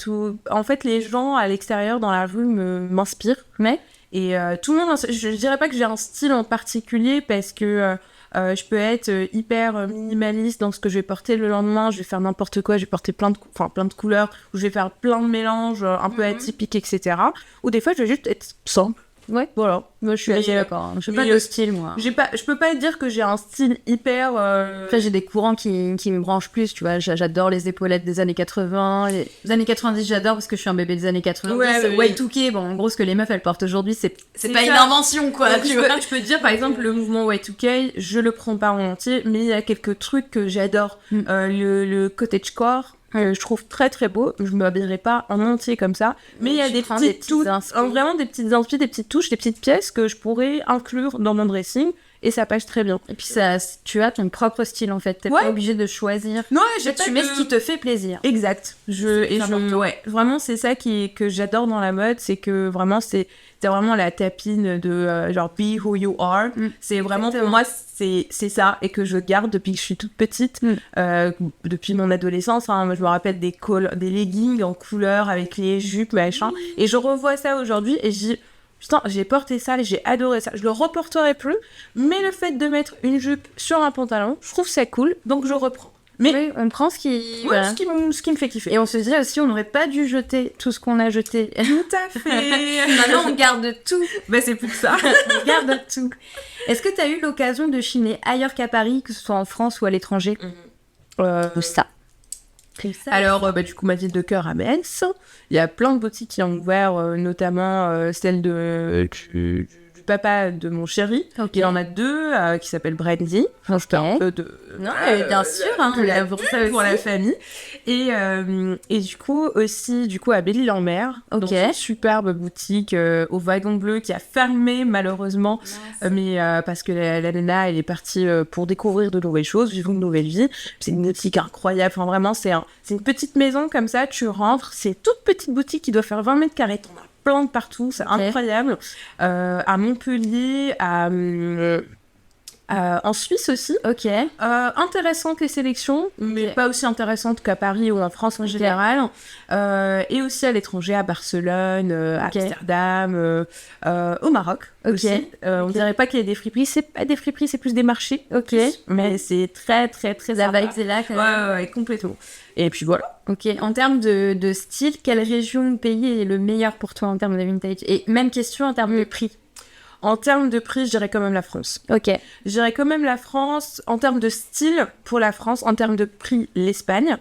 Speaker 2: En fait, les gens à l'extérieur dans la rue m'inspirent.
Speaker 1: Ouais.
Speaker 2: Et tout le monde, je dirais pas que j'ai un style en particulier parce que je peux être hyper minimaliste dans ce que je vais porter le lendemain, je vais faire n'importe quoi, je vais porter plein de couleurs, ou je vais faire plein de mélanges un peu atypiques, etc. Ou des fois je vais juste être simple.
Speaker 1: Ouais,
Speaker 2: voilà.
Speaker 1: Moi, je suis assez d'accord. Je n'ai pas de style, moi.
Speaker 2: Je peux pas dire que j'ai un style hyper...
Speaker 1: Après, j'ai des courants qui me branchent plus, tu vois. J'adore les épaulettes des années 80. Les années 90, j'adore parce que je suis un bébé des années 90. Y2K, bon, en gros, ce que les meufs, elles portent aujourd'hui, c'est pas une invention, quoi.
Speaker 2: Donc, je peux te dire, par exemple, le mouvement Y2K, je le prends pas en entier, mais il y a quelques trucs que j'adore. Le cottagecore, je trouve très très beau. Je m'habillerai pas en entier comme ça, mais il y a des petites touches, vraiment des petites inspirations, des petites touches, des petites pièces que je pourrais inclure dans mon dressing et ça passe très bien.
Speaker 1: Et puis ça, tu as ton propre style en fait, t'es pas obligé de choisir.
Speaker 2: Non,
Speaker 1: tu mets ce qui te fait plaisir.
Speaker 2: Exact. Vraiment, c'est ça que j'adore dans la mode, c'est que vraiment, c'est vraiment la tapine de genre be who you are. C'est vraiment, pour moi, c'est ça, et que je garde depuis que je suis toute petite, depuis mon adolescence. Moi, je me rappelle des leggings en couleur avec les jupes, machin, et je revois ça aujourd'hui, et je dis, putain, j'ai porté ça et j'ai adoré ça. Je le reporterai plus, mais le fait de mettre une jupe sur un pantalon, je trouve ça cool, donc je reprends. Mais
Speaker 1: oui, on prend ce qui
Speaker 2: me fait kiffer.
Speaker 1: Et on se dirait aussi, on n'aurait pas dû jeter tout ce qu'on a jeté.
Speaker 2: Tout à fait.
Speaker 1: Maintenant, on garde tout.
Speaker 2: C'est plus que ça.
Speaker 1: On garde tout. Est-ce que tu as eu l'occasion de chiner ailleurs qu'à Paris, que ce soit en France ou à l'étranger? Ça.
Speaker 2: Alors, du coup, ma ville de cœur à Metz, il y a plein de boutiques qui ont ouvert, notamment celle du papa de mon chéri. Il en a deux qui s'appellent Brandy. C'était un peu de...
Speaker 1: Non, bien sûr,
Speaker 2: pour la famille. Et du coup, aussi, à Belle-Île-en-Mer, dans une superbe boutique au Wagon Bleu qui a fermé, malheureusement, mais parce que la nana, elle est partie pour découvrir de nouvelles choses, vivre une nouvelle vie. C'est une boutique incroyable. Enfin, vraiment, c'est une petite maison comme ça, tu rentres, c'est toute petite boutique qui doit faire 20 mètres carrés. T'en as plein de partout, c'est incroyable. À Montpellier, en Suisse aussi. Intéressante les sélections, mais pas aussi intéressante qu'à Paris ou en France en général. Et aussi à l'étranger, à Barcelone, à Amsterdam, au Maroc aussi. On dirait pas qu'il y ait des friperies, c'est pas des friperies, c'est plus des marchés. Mais c'est très très très
Speaker 1: la vibe c'est là.
Speaker 2: Ouais, complètement. Et puis voilà.
Speaker 1: En termes de style, quelle région ou pays est le meilleur pour toi en termes de vintage? Et même question en termes de prix.
Speaker 2: En termes de prix, je dirais quand même la France. Je dirais quand même la France. En termes de style, pour la France. En termes de prix, l'Espagne.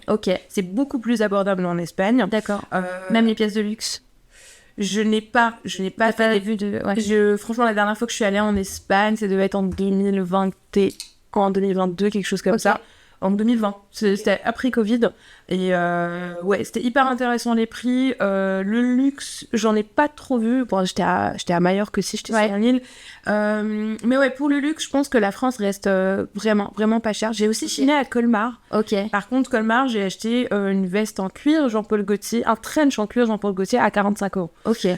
Speaker 2: C'est beaucoup plus abordable en Espagne.
Speaker 1: D'accord. Même les pièces de luxe?
Speaker 2: Je n'ai pas
Speaker 1: fait vues de... Ouais.
Speaker 2: Franchement, la dernière fois que je suis allée en Espagne, ça devait être en 2021, 2022, quelque chose comme ça. En 2020, c'était après Covid, et c'était hyper intéressant les prix. Le luxe, j'en ai pas trop vu. Bon, j'étais à Majorque aussi, j'étais sur l'île. Mais pour le luxe, je pense que la France reste vraiment vraiment pas chère. J'ai aussi chiné à Colmar. Par contre, Colmar, j'ai acheté une veste en cuir Jean-Paul Gaultier, un trench en cuir Jean-Paul Gaultier à 45 €.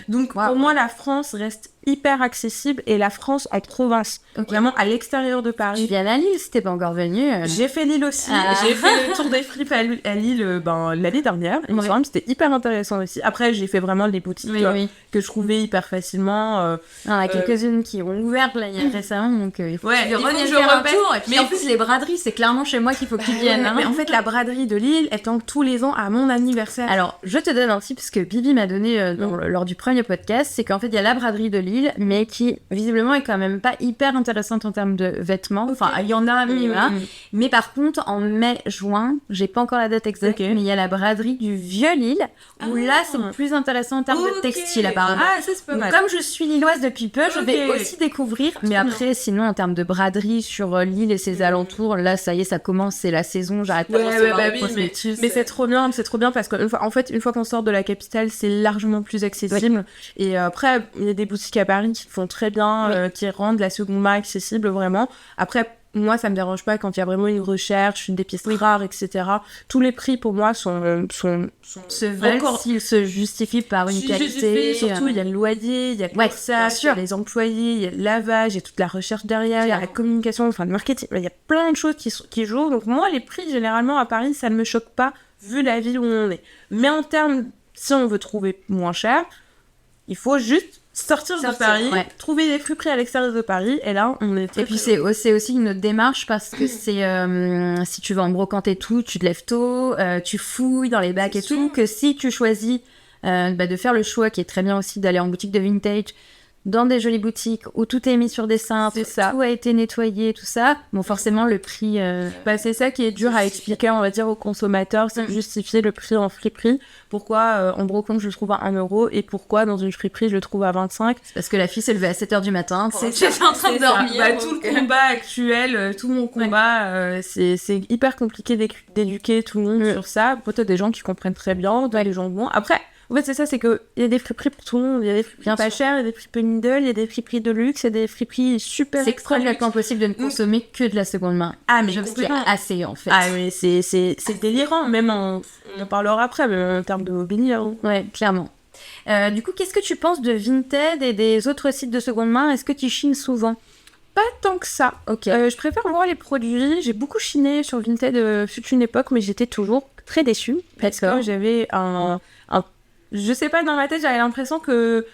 Speaker 2: Donc pour moi, la France reste hyper accessible, et la France en province, vraiment à l'extérieur de Paris.
Speaker 1: Tu viens à Lille, si t'es pas encore venue.
Speaker 2: J'ai fait Lille aussi. J'ai fait le tour des fripes à Lille l'année dernière. Il me semble, c'était hyper intéressant aussi. Après, j'ai fait vraiment les boutiques que je trouvais hyper facilement.
Speaker 1: Il y en a quelques-unes qui ont ouvert là, récemment, donc il faut que tu reviennes
Speaker 2: faire un tour.
Speaker 1: Mais en plus, les braderies, c'est clairement chez moi qu'il faut que tu viennes.
Speaker 2: Mais en fait, la braderie de Lille, elle tend tous les ans à mon anniversaire.
Speaker 1: Alors, je te donne un tip, parce que Bibi m'a donné lors du premier podcast, c'est qu'en fait, il y a la braderie de Lille, mais qui, visiblement, est quand même pas hyper intéressante en termes de vêtements. Enfin, il y en a, mais voilà. Mais par contre, en mai-juin, j'ai pas encore la date exacte, mais il y a la braderie du Vieux-Lille, où là, c'est plus intéressant en termes de textile, apparemment.
Speaker 2: Ça, c'est pas mal.
Speaker 1: Comme je suis lilloise depuis peu, je vais aussi découvrir. Mais après, sinon, en termes de braderie sur Lille et ses alentours, là, ça y est, ça commence, c'est la saison, j'arrête pas de recevoir des prospectus.
Speaker 2: Mais c'est trop bien parce qu'une fois qu'on sort de la capitale, c'est largement plus accessible. Et après, il y a des boutiques à Paris qui font très bien, qui rendent la seconde main accessible, vraiment. Après, moi, ça me dérange pas quand il y a vraiment une recherche, des pièces rares, etc. Tous les prix, pour moi, se valent s'ils se justifient par une qualité. Surtout, il y a le loyer, il y a le ça, il y a les employés, il y a le lavage, il y a toute la recherche derrière, il y a la communication, enfin, le marketing. Il y a plein de choses qui jouent. Donc, moi, les prix, généralement, à Paris, ça ne me choque pas, vu la ville où on est. Mais en termes, si on veut trouver moins cher, il faut juste sortir de Paris, trouver des friperies à l'extérieur de Paris, et là, on est...
Speaker 1: Et puis, c'est aussi une autre démarche, parce que c'est... si tu vas en brocante et tout, tu te lèves tôt, tu fouilles dans les bacs et tout, que si tu choisis de faire le choix, qui est très bien aussi, d'aller en boutique de vintage, dans des jolies boutiques où tout est mis sur des cintres, tout a été nettoyé, tout ça. Bon, forcément, le prix...
Speaker 2: c'est ça qui est dur à expliquer, on va dire, aux consommateurs, c'est justifier le prix en friperie. Pourquoi en brocante, je le trouve à 1 € et pourquoi dans une friperie, je le trouve à 25.
Speaker 1: C'est parce que la fille s'est levée à 7h du matin.
Speaker 2: C'est en train de dormir. Tout le combat actuel, tout mon combat, c'est hyper compliqué d'éduquer tout le monde sur ça. Peut-être des gens qui comprennent très bien, des gens bons. Après... En fait, c'est ça, c'est qu'il y a des friperies pour tout le monde. Il y a des friperies pas chères, il y a des friperies middle, il y a des friperies de luxe, il y a des friperies super
Speaker 1: C'est
Speaker 2: extra luxe.
Speaker 1: complètement possible de ne consommer que de la seconde main.
Speaker 2: Ah, mais
Speaker 1: Je pense qu'il y
Speaker 2: complètement.
Speaker 1: a assez, en fait.
Speaker 2: Ah, mais c'est délirant. Même on en parlera après, mais en termes de mobilier. Hein.
Speaker 1: Ouais, clairement. Du coup, qu'est-ce que tu penses de Vinted et des autres sites de seconde main? Est-ce que tu chines souvent?
Speaker 2: Pas tant que ça.
Speaker 1: Ok.
Speaker 2: Je préfère voir les produits. J'ai beaucoup chiné sur Vinted fut une époque, mais j'étais toujours très déçue. Parce que j'avais je sais pas, dans ma tête, j'avais l'impression que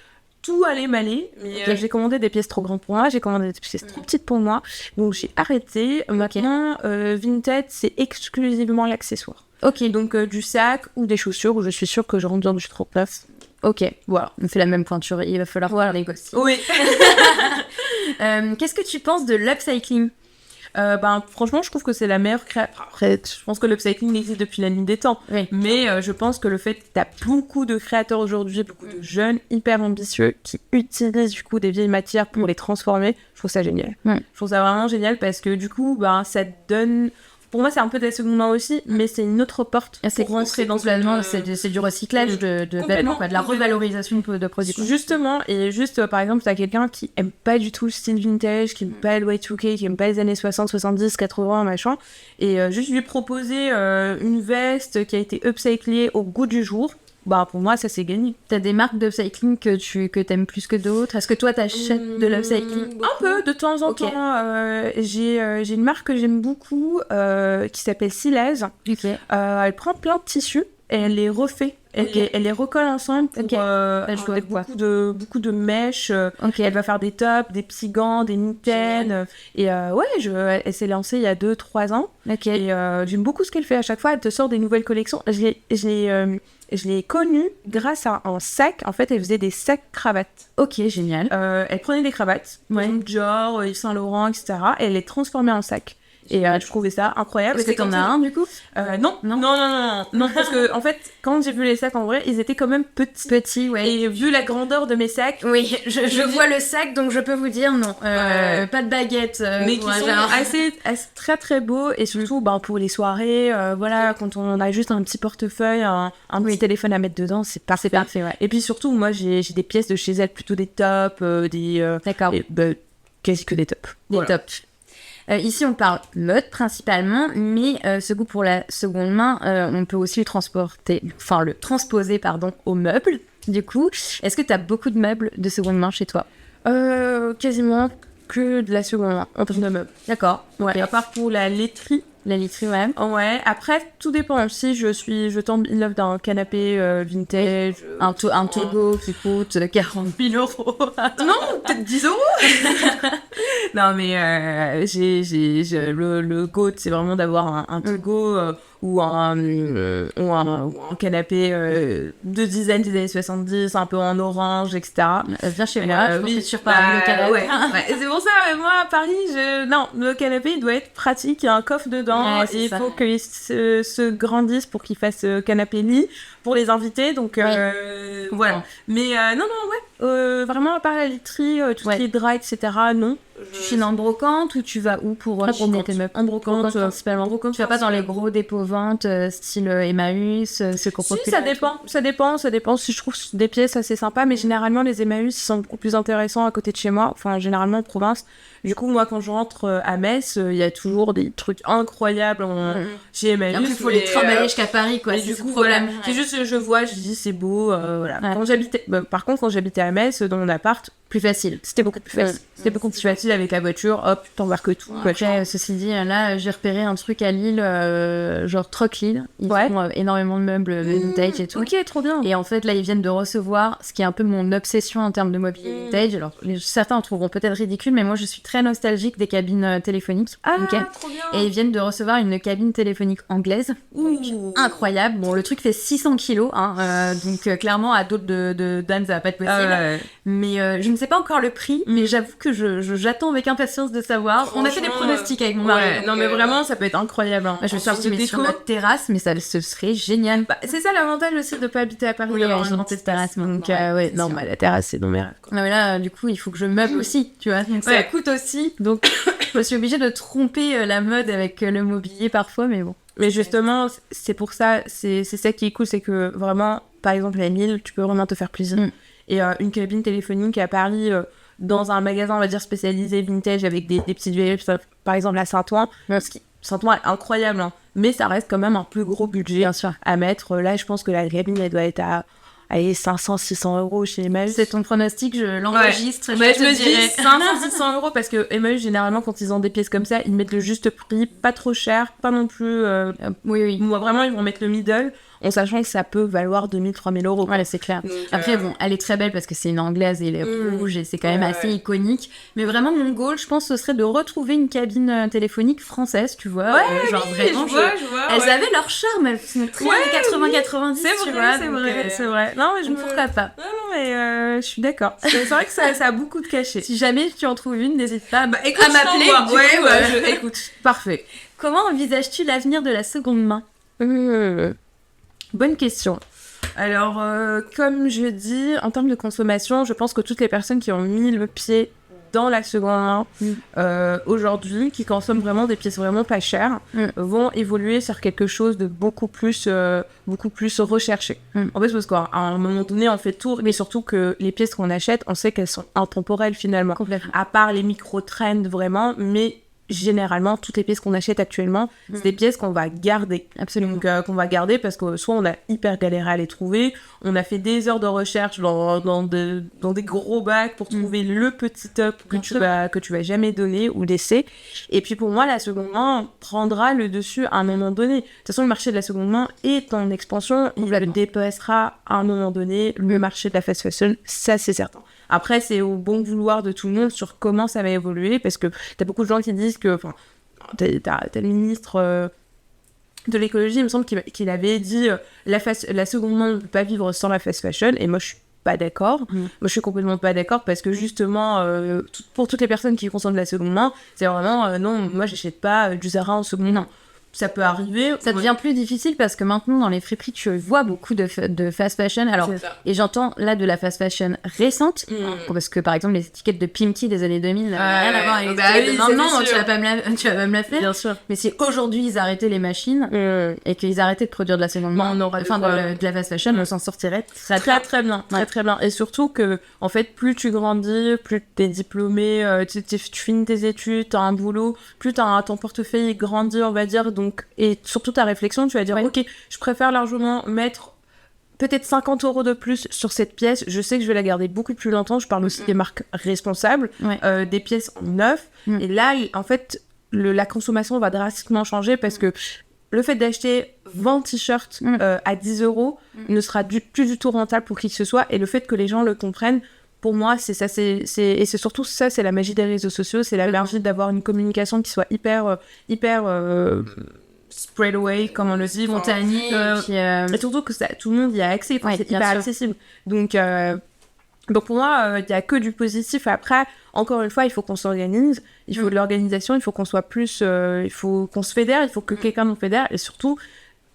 Speaker 2: tout allait m'aller. Mais j'ai commandé des pièces trop grandes pour moi, j'ai commandé des pièces trop petites pour moi. Donc j'ai arrêté. Maintenant, Vinted, c'est exclusivement l'accessoire.
Speaker 1: Ok,
Speaker 2: Donc du sac ou des chaussures, où je suis sûre que je rentre dans du trop neuf.
Speaker 1: ok. Voilà, on fait la même pointure. Il va falloir négocier.
Speaker 2: Oui.
Speaker 1: Qu'est-ce que tu penses de l'upcycling?
Speaker 2: Franchement, je trouve que c'est la meilleure création. Après, je pense que l'upcycling existe depuis la nuit des temps.
Speaker 1: Oui.
Speaker 2: Mais je pense que le fait que tu as beaucoup de créateurs aujourd'hui, beaucoup de jeunes hyper ambitieux qui utilisent du coup des vieilles matières pour les transformer, je trouve ça génial. Je trouve ça vraiment génial parce que du coup, ça te donne... Pour moi, c'est un peu de la seconde main aussi, mais c'est une autre porte
Speaker 1: C'est
Speaker 2: pour rentrer dans
Speaker 1: c'est du recyclage de vêtements, quoi, de la revalorisation de produits.
Speaker 2: Justement, et juste par exemple, t'as quelqu'un qui aime pas du tout le style vintage, qui aime pas le Y2K, qui aime pas les années 60, 70, 80, machin, et juste lui proposer une veste qui a été upcyclée au goût du jour, pour moi, ça c'est gagné.
Speaker 1: T'as des marques d'upcycling que t'aimes plus que d'autres? Est-ce que toi t'achètes de l'upcycling?
Speaker 2: Un peu, de temps en temps. J'ai une marque que j'aime beaucoup qui s'appelle Silaz. Elle prend plein de tissus et elle les refait. Elle les recolle ensemble pour, avec beaucoup de mèches. Elle va faire des tops, des petits gants, des mitaines. Et elle s'est lancée il y a 2-3 ans. Et j'aime beaucoup ce qu'elle fait. À chaque fois, elle te sort des nouvelles collections. Je l'ai connue grâce à un sac. En fait, elle faisait des sacs cravates.
Speaker 1: Ok, génial.
Speaker 2: Elle prenait des cravates, genre Yves Saint Laurent, etc. Et elle les transformait en sacs. Et je trouvais ça incroyable.
Speaker 1: Est-ce que t'en as un du coup?
Speaker 2: Non, parce que en fait, quand j'ai vu les sacs en vrai, ils étaient quand même petits.
Speaker 1: Ouais.
Speaker 2: Et vu la grandeur de mes sacs,
Speaker 1: oui, je vois le sac, donc je peux vous dire non. Pas de baguette.
Speaker 2: Mais qui sont assez très très beaux et surtout pour les soirées, quand on a juste un petit portefeuille, un petit téléphone à mettre dedans, c'est parfait.
Speaker 1: C'est parfait, ouais.
Speaker 2: Et puis surtout, moi j'ai des pièces de chez elle, plutôt des tops,
Speaker 1: D'accord.
Speaker 2: Quasi que des tops.
Speaker 1: Des tops. Ici, on parle mode principalement, mais ce goût pour la seconde main, on peut aussi le transposer aux meubles. Du coup, est-ce que tu as beaucoup de meubles de seconde main chez toi?
Speaker 2: Quasiment que de la seconde main en termes de meubles.
Speaker 1: D'accord.
Speaker 2: Ouais. Et à part pour la laiterie.
Speaker 1: La laiterie, ouais.
Speaker 2: Ouais, après, tout dépend. Si je tombe in love d'un canapé vintage.
Speaker 1: Un Togo qui coûte 40 000 euros.
Speaker 2: Non, peut-être 10 euros. Non, mais le goût, c'est vraiment d'avoir un Togo ou un canapé de design des années 70, un peu en orange, etc.
Speaker 1: Viens chez moi, je pense que sur Paris, le canapé.
Speaker 2: Ouais. C'est pour ça, moi, à Paris, le canapé, il doit être pratique, il y a un coffre dedans.
Speaker 1: Ouais,
Speaker 2: et il faut qu'il se grandisse pour qu'il fasse canapé-lit pour les invités. Donc, voilà. Mais vraiment, à part la literie, tout ce qui est drap, etc., non.
Speaker 1: Tu chines en brocante ou tu vas où pour chiner tes meubles?
Speaker 2: En brocante, principalement.
Speaker 1: Tu vas pas dans les gros dépôts-ventes style Emmaüs, Secours Populaire?
Speaker 2: Ça dépend. Si je trouve des pièces assez sympas, mais généralement, les Emmaüs sont beaucoup plus intéressants à côté de chez moi. Enfin, généralement en province. Du coup, moi, quand je rentre à Metz, il y a toujours des trucs incroyables chez Emmaüs.
Speaker 1: Il faut les trimballer jusqu'à Paris, quoi.
Speaker 2: Et du coup, voilà. C'est juste, je vois, je dis, c'est beau, voilà. Ouais. Par contre, quand j'habitais à Metz, dans mon appart,
Speaker 1: plus facile.
Speaker 2: C'était beaucoup plus facile. C'était beaucoup plus facile avec la voiture, hop, tu t'embarques tout.
Speaker 1: Après, ceci dit, là, j'ai repéré un truc à Lille, genre Troc Lille. Ils font énormément de meubles vintage et tout.
Speaker 2: Ok, trop bien.
Speaker 1: Et en fait, là, ils viennent de recevoir ce qui est un peu mon obsession en termes de mobilier vintage. Alors, certains en trouveront peut-être ridicule, mais moi, je suis très nostalgique des cabines téléphoniques.
Speaker 2: Ah, trop bien.
Speaker 1: Et ils viennent de recevoir une cabine téléphonique anglaise. Incroyable. Bon, le truc fait 600 kilos, donc clairement, à d'autres de Dan, ça va pas être possible. Mais je ne sais pas encore le prix, mais j'avoue que j'attends avec impatience de savoir. On a fait des pronostics avec mon mari.
Speaker 2: Non, mais vraiment, ça peut être incroyable.
Speaker 1: Je me suis dit, sur notre terrasse, mais ce serait génial.
Speaker 2: C'est ça l'avantage aussi de pas habiter à Paris.
Speaker 1: Oui, j'ai une petite terrasse. Donc,
Speaker 2: la terrasse, c'est dans mes rêves.
Speaker 1: Non, mais là, du coup, il faut que je meuble aussi, tu vois. Donc, ça coûte aussi. Donc, je me suis obligée de tromper la mode avec le mobilier parfois, mais bon.
Speaker 2: Mais justement, c'est pour ça, c'est ça qui est cool, c'est que vraiment, par exemple à Lille, tu peux vraiment te faire plaisir. Et une cabine téléphonique à Paris, dans un magasin, on va dire, spécialisé vintage avec des petites vieilles, par exemple à Saint-Ouen. Saint-Ouen est incroyable, hein, mais ça reste quand même un plus gros budget à mettre. Là, je pense que la cabine, elle doit être à 500-600 euros chez Emmaüs.
Speaker 1: C'est ton pronostic, je l'enregistre.
Speaker 2: Ouais. Je me dis 500-600 euros parce que Emmaüs, généralement, quand ils ont des pièces comme ça, ils mettent le juste prix, pas trop cher, pas non plus.
Speaker 1: Oui.
Speaker 2: Moi, vraiment, ils vont mettre le middle. En sachant que ça peut valoir 2000-3000 euros.
Speaker 1: Voilà, c'est clair. Donc, après, bon, elle est très belle parce que c'est une anglaise et elle est rouge et c'est quand même assez iconique. Mais vraiment, mon goal, je pense, ce serait de retrouver une cabine téléphonique française, tu vois. Genre vraiment,
Speaker 2: je vois.
Speaker 1: Elles avaient leur charme, elles sont très années 80-90,
Speaker 2: c'est vrai, c'est vrai. Non, mais je ne pourrais pas. Non, mais je suis d'accord. C'est vrai que ça a beaucoup de cachets.
Speaker 1: Si jamais tu en trouves une, n'hésite pas à m'appeler.
Speaker 2: Écoute, parfait.
Speaker 1: Comment envisages-tu l'avenir de la seconde main ?
Speaker 2: Bonne question. Alors, comme je dis, en termes de consommation, je pense que toutes les personnes qui ont mis le pied dans la seconde main aujourd'hui, qui consomment vraiment des pièces vraiment pas chères, vont évoluer sur quelque chose de beaucoup plus recherché. En fait, parce qu'à un moment donné, on fait tout, mais surtout que les pièces qu'on achète, on sait qu'elles sont intemporelles finalement.
Speaker 1: Complètement.
Speaker 2: À part les micro-trends vraiment, mais généralement, toutes les pièces qu'on achète actuellement, c'est des pièces qu'on va garder.
Speaker 1: Absolument.
Speaker 2: Donc, qu'on va garder parce que soit on a hyper galéré à les trouver, on a fait des heures de recherche dans des gros bacs pour trouver le petit top que tu vas jamais donner ou laisser. Et puis pour moi, la seconde main prendra le dessus à un moment donné. De toute façon, le marché de la seconde main est en expansion. Il dépassera à un moment donné le marché de la fast fashion. Ça, c'est certain. Après, c'est au bon vouloir de tout le monde sur comment ça va évoluer, parce que t'as beaucoup de gens qui disent que... Enfin, t'as le ministre de l'écologie, il me semble qu'il avait dit la seconde main ne peut pas vivre sans la fast fashion, et moi, je suis pas d'accord. Moi, je suis complètement pas d'accord, parce que justement, pour toutes les personnes qui consomment de la seconde main, c'est vraiment, non, moi, j'achète pas du Zara en seconde main. Ça peut arriver.
Speaker 1: Ça devient plus difficile parce que maintenant, dans les friperies, tu vois beaucoup de fast fashion. Alors, et j'entends là de la fast fashion récente, parce que par exemple, les étiquettes de Pimki des années 2000 n'avaient rien à voir avec les étiquettes de maintenant, tu vas pas me la faire.
Speaker 2: Bien sûr.
Speaker 1: Mais si aujourd'hui ils arrêtaient les machines et qu'ils arrêtaient de produire de la seconde main, de la fast fashion, on s'en sortirait
Speaker 2: très bien. Très bien. Et surtout que, en fait, plus tu grandis, plus t'es diplômé, tu finis tes études, t'as un boulot, plus ton portefeuille grandit, on va dire. Donc, et surtout ta réflexion, tu vas dire ok, je préfère largement mettre peut-être 50 € de plus sur cette pièce, je sais que je vais la garder beaucoup plus longtemps. Je parle aussi des marques responsables, des pièces neuves, et là en fait la consommation va drastiquement changer parce que le fait d'acheter 20 t-shirts à 10 € ne sera plus du tout rentable pour qui que ce soit, et le fait que les gens le comprennent, pour moi, c'est ça, et c'est surtout ça, c'est la magie des réseaux sociaux, c'est la magie d'avoir une communication qui soit hyper spread away, comme on le dit,
Speaker 1: spontanée,
Speaker 2: et surtout que tout le monde y a accès, c'est hyper accessible. Donc pour moi, il n'y a que du positif. Après, encore une fois, il faut qu'on s'organise, il faut de l'organisation, il faut qu'on soit plus, il faut qu'on se fédère, il faut que quelqu'un nous fédère, et surtout,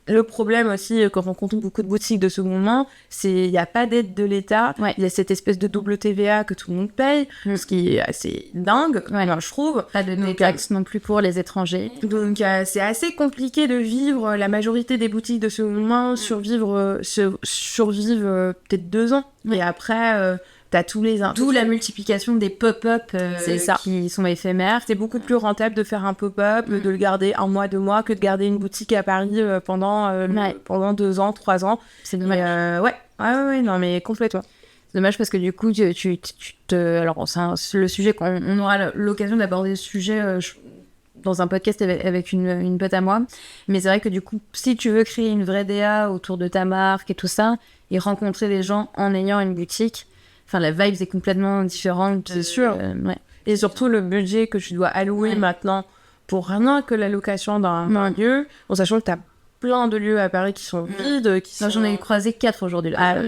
Speaker 2: le problème aussi, quand on rencontre beaucoup de boutiques de seconde main, c'est qu'il n'y a pas d'aide de l'État. Il y a cette espèce de double TVA que tout le monde paye, ce qui est assez dingue, je trouve.
Speaker 1: Pas de taxes non plus pour les étrangers.
Speaker 2: Donc, c'est assez compliqué de vivre. La majorité des boutiques de seconde main survivent peut-être 2 ans. Et après... t'as
Speaker 1: D'où la multiplication des pop-up qui sont éphémères.
Speaker 2: C'est beaucoup plus rentable de faire un pop-up, de le garder 1 mois, 2 mois, que de garder une boutique à Paris pendant 2 ans, 3 ans.
Speaker 1: C'est dommage.
Speaker 2: Ouais, non, mais complètement.
Speaker 1: C'est dommage parce que du coup, alors, c'est le sujet, on aura l'occasion d'aborder ce sujet dans un podcast avec une pote à moi. Mais c'est vrai que du coup, si tu veux créer une vraie DA autour de ta marque et tout ça, et rencontrer des gens en ayant une boutique... Enfin, la vibe est complètement différente.
Speaker 2: C'est sûr. Et surtout, le budget que tu dois allouer maintenant pour rien que la location d'un lieu, en sachant que tu as plein de lieux à Paris qui sont vides.
Speaker 1: J'en ai croisé 4 aujourd'hui. Là.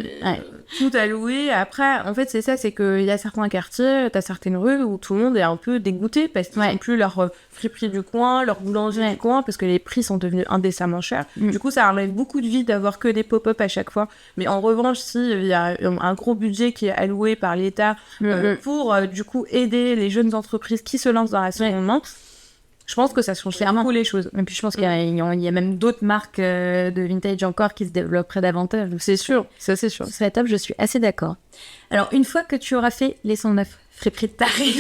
Speaker 2: Tout alloué. Après, en fait, c'est ça, c'est qu'il y a certains quartiers, tu as certaines rues où tout le monde est un peu dégoûté parce qu'ils n'ont plus leur friperie du coin, leur boulangerie du coin, parce que les prix sont devenus indécemment chers. Du coup, ça enlève beaucoup de vie d'avoir que des pop-up à chaque fois. Mais en revanche, il y a un gros budget qui est alloué par l'État pour, du coup, aider les jeunes entreprises qui se lancent dans la seconde main, Je pense que ça change beaucoup les choses.
Speaker 1: Et puis je pense qu'il y a même d'autres marques de vintage encore qui se développeraient davantage.
Speaker 2: C'est sûr, ça c'est sûr.
Speaker 1: Ce serait top, je suis assez d'accord. Alors, une fois que tu auras fait les 109 friperies de Paris,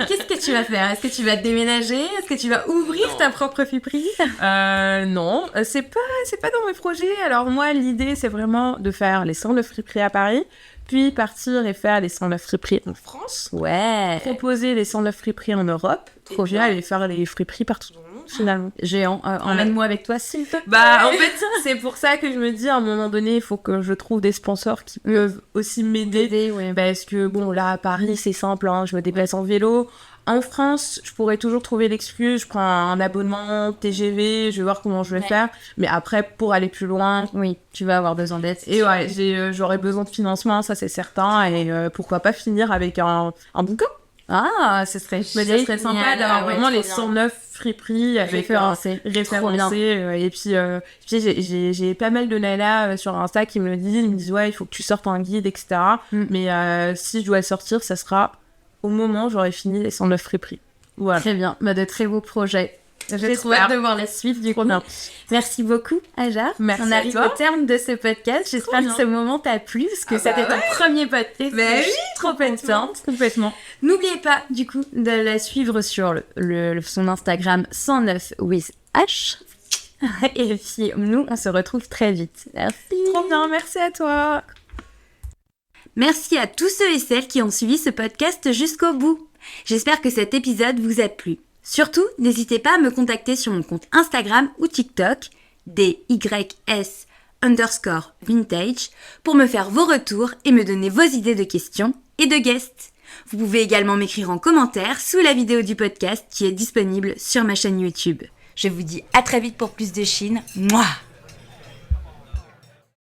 Speaker 1: qu'est-ce que tu vas faire? Est-ce que tu vas déménager? Est-ce que tu vas ouvrir ta propre friperie?
Speaker 2: Non, c'est pas dans mes projets. Alors moi, l'idée, c'est vraiment de faire les 109 friperies à Paris, puis partir et faire les 109 friperies en France.
Speaker 1: Ouais.
Speaker 2: Proposer les 109 friperies en Europe. Trop bien, et faire les friperies partout dans le monde, finalement.
Speaker 1: Géant, emmène-moi avec toi, s'il te plaît.
Speaker 2: En fait, c'est pour ça que je me dis, à un moment donné, il faut que je trouve des sponsors qui peuvent aussi m'aider.
Speaker 1: Ouais.
Speaker 2: Parce que, bon, là, à Paris, c'est simple, hein, je me déplace en vélo. En France, je pourrais toujours trouver l'excuse, je prends un abonnement TGV, je vais voir comment je vais faire. Mais après, pour aller plus loin...
Speaker 1: Oui, tu vas avoir besoin d'aide.
Speaker 2: Et ouais, j'aurais besoin de financement, ça c'est certain. Et pourquoi pas finir avec un bouquin.
Speaker 1: Ah, ce serait
Speaker 2: sympa d'avoir vraiment les 109 friperies avec référencés. Et puis, j'ai pas mal de nanas sur Insta qui me disent ouais, il faut que tu sortes un guide, etc. Mais si je dois le sortir, ça sera au moment où j'aurai fini les 109 friperies. Voilà.
Speaker 1: Très bien, de très beaux projets. J'ai trop hâte de voir la suite du coup. Merci beaucoup, Ajar.
Speaker 2: Merci.
Speaker 1: On arrive au terme de ce podcast. J'espère que ce moment t'a plu, parce que c'était ton premier podcast.
Speaker 2: Mais oui,
Speaker 1: trop contente.
Speaker 2: Complètement.
Speaker 1: N'oubliez pas, du coup, de la suivre sur son Instagram 109 with H. Et puis, nous, on se retrouve très vite. Merci.
Speaker 2: Trop bien, merci à toi.
Speaker 1: Merci à tous ceux et celles qui ont suivi ce podcast jusqu'au bout. J'espère que cet épisode vous a plu. Surtout, n'hésitez pas à me contacter sur mon compte Instagram ou TikTok, DYS_vintage, pour me faire vos retours et me donner vos idées de questions et de guests. Vous pouvez également m'écrire en commentaire sous la vidéo du podcast qui est disponible sur ma chaîne YouTube. Je vous dis à très vite pour plus de Chine. Mouah!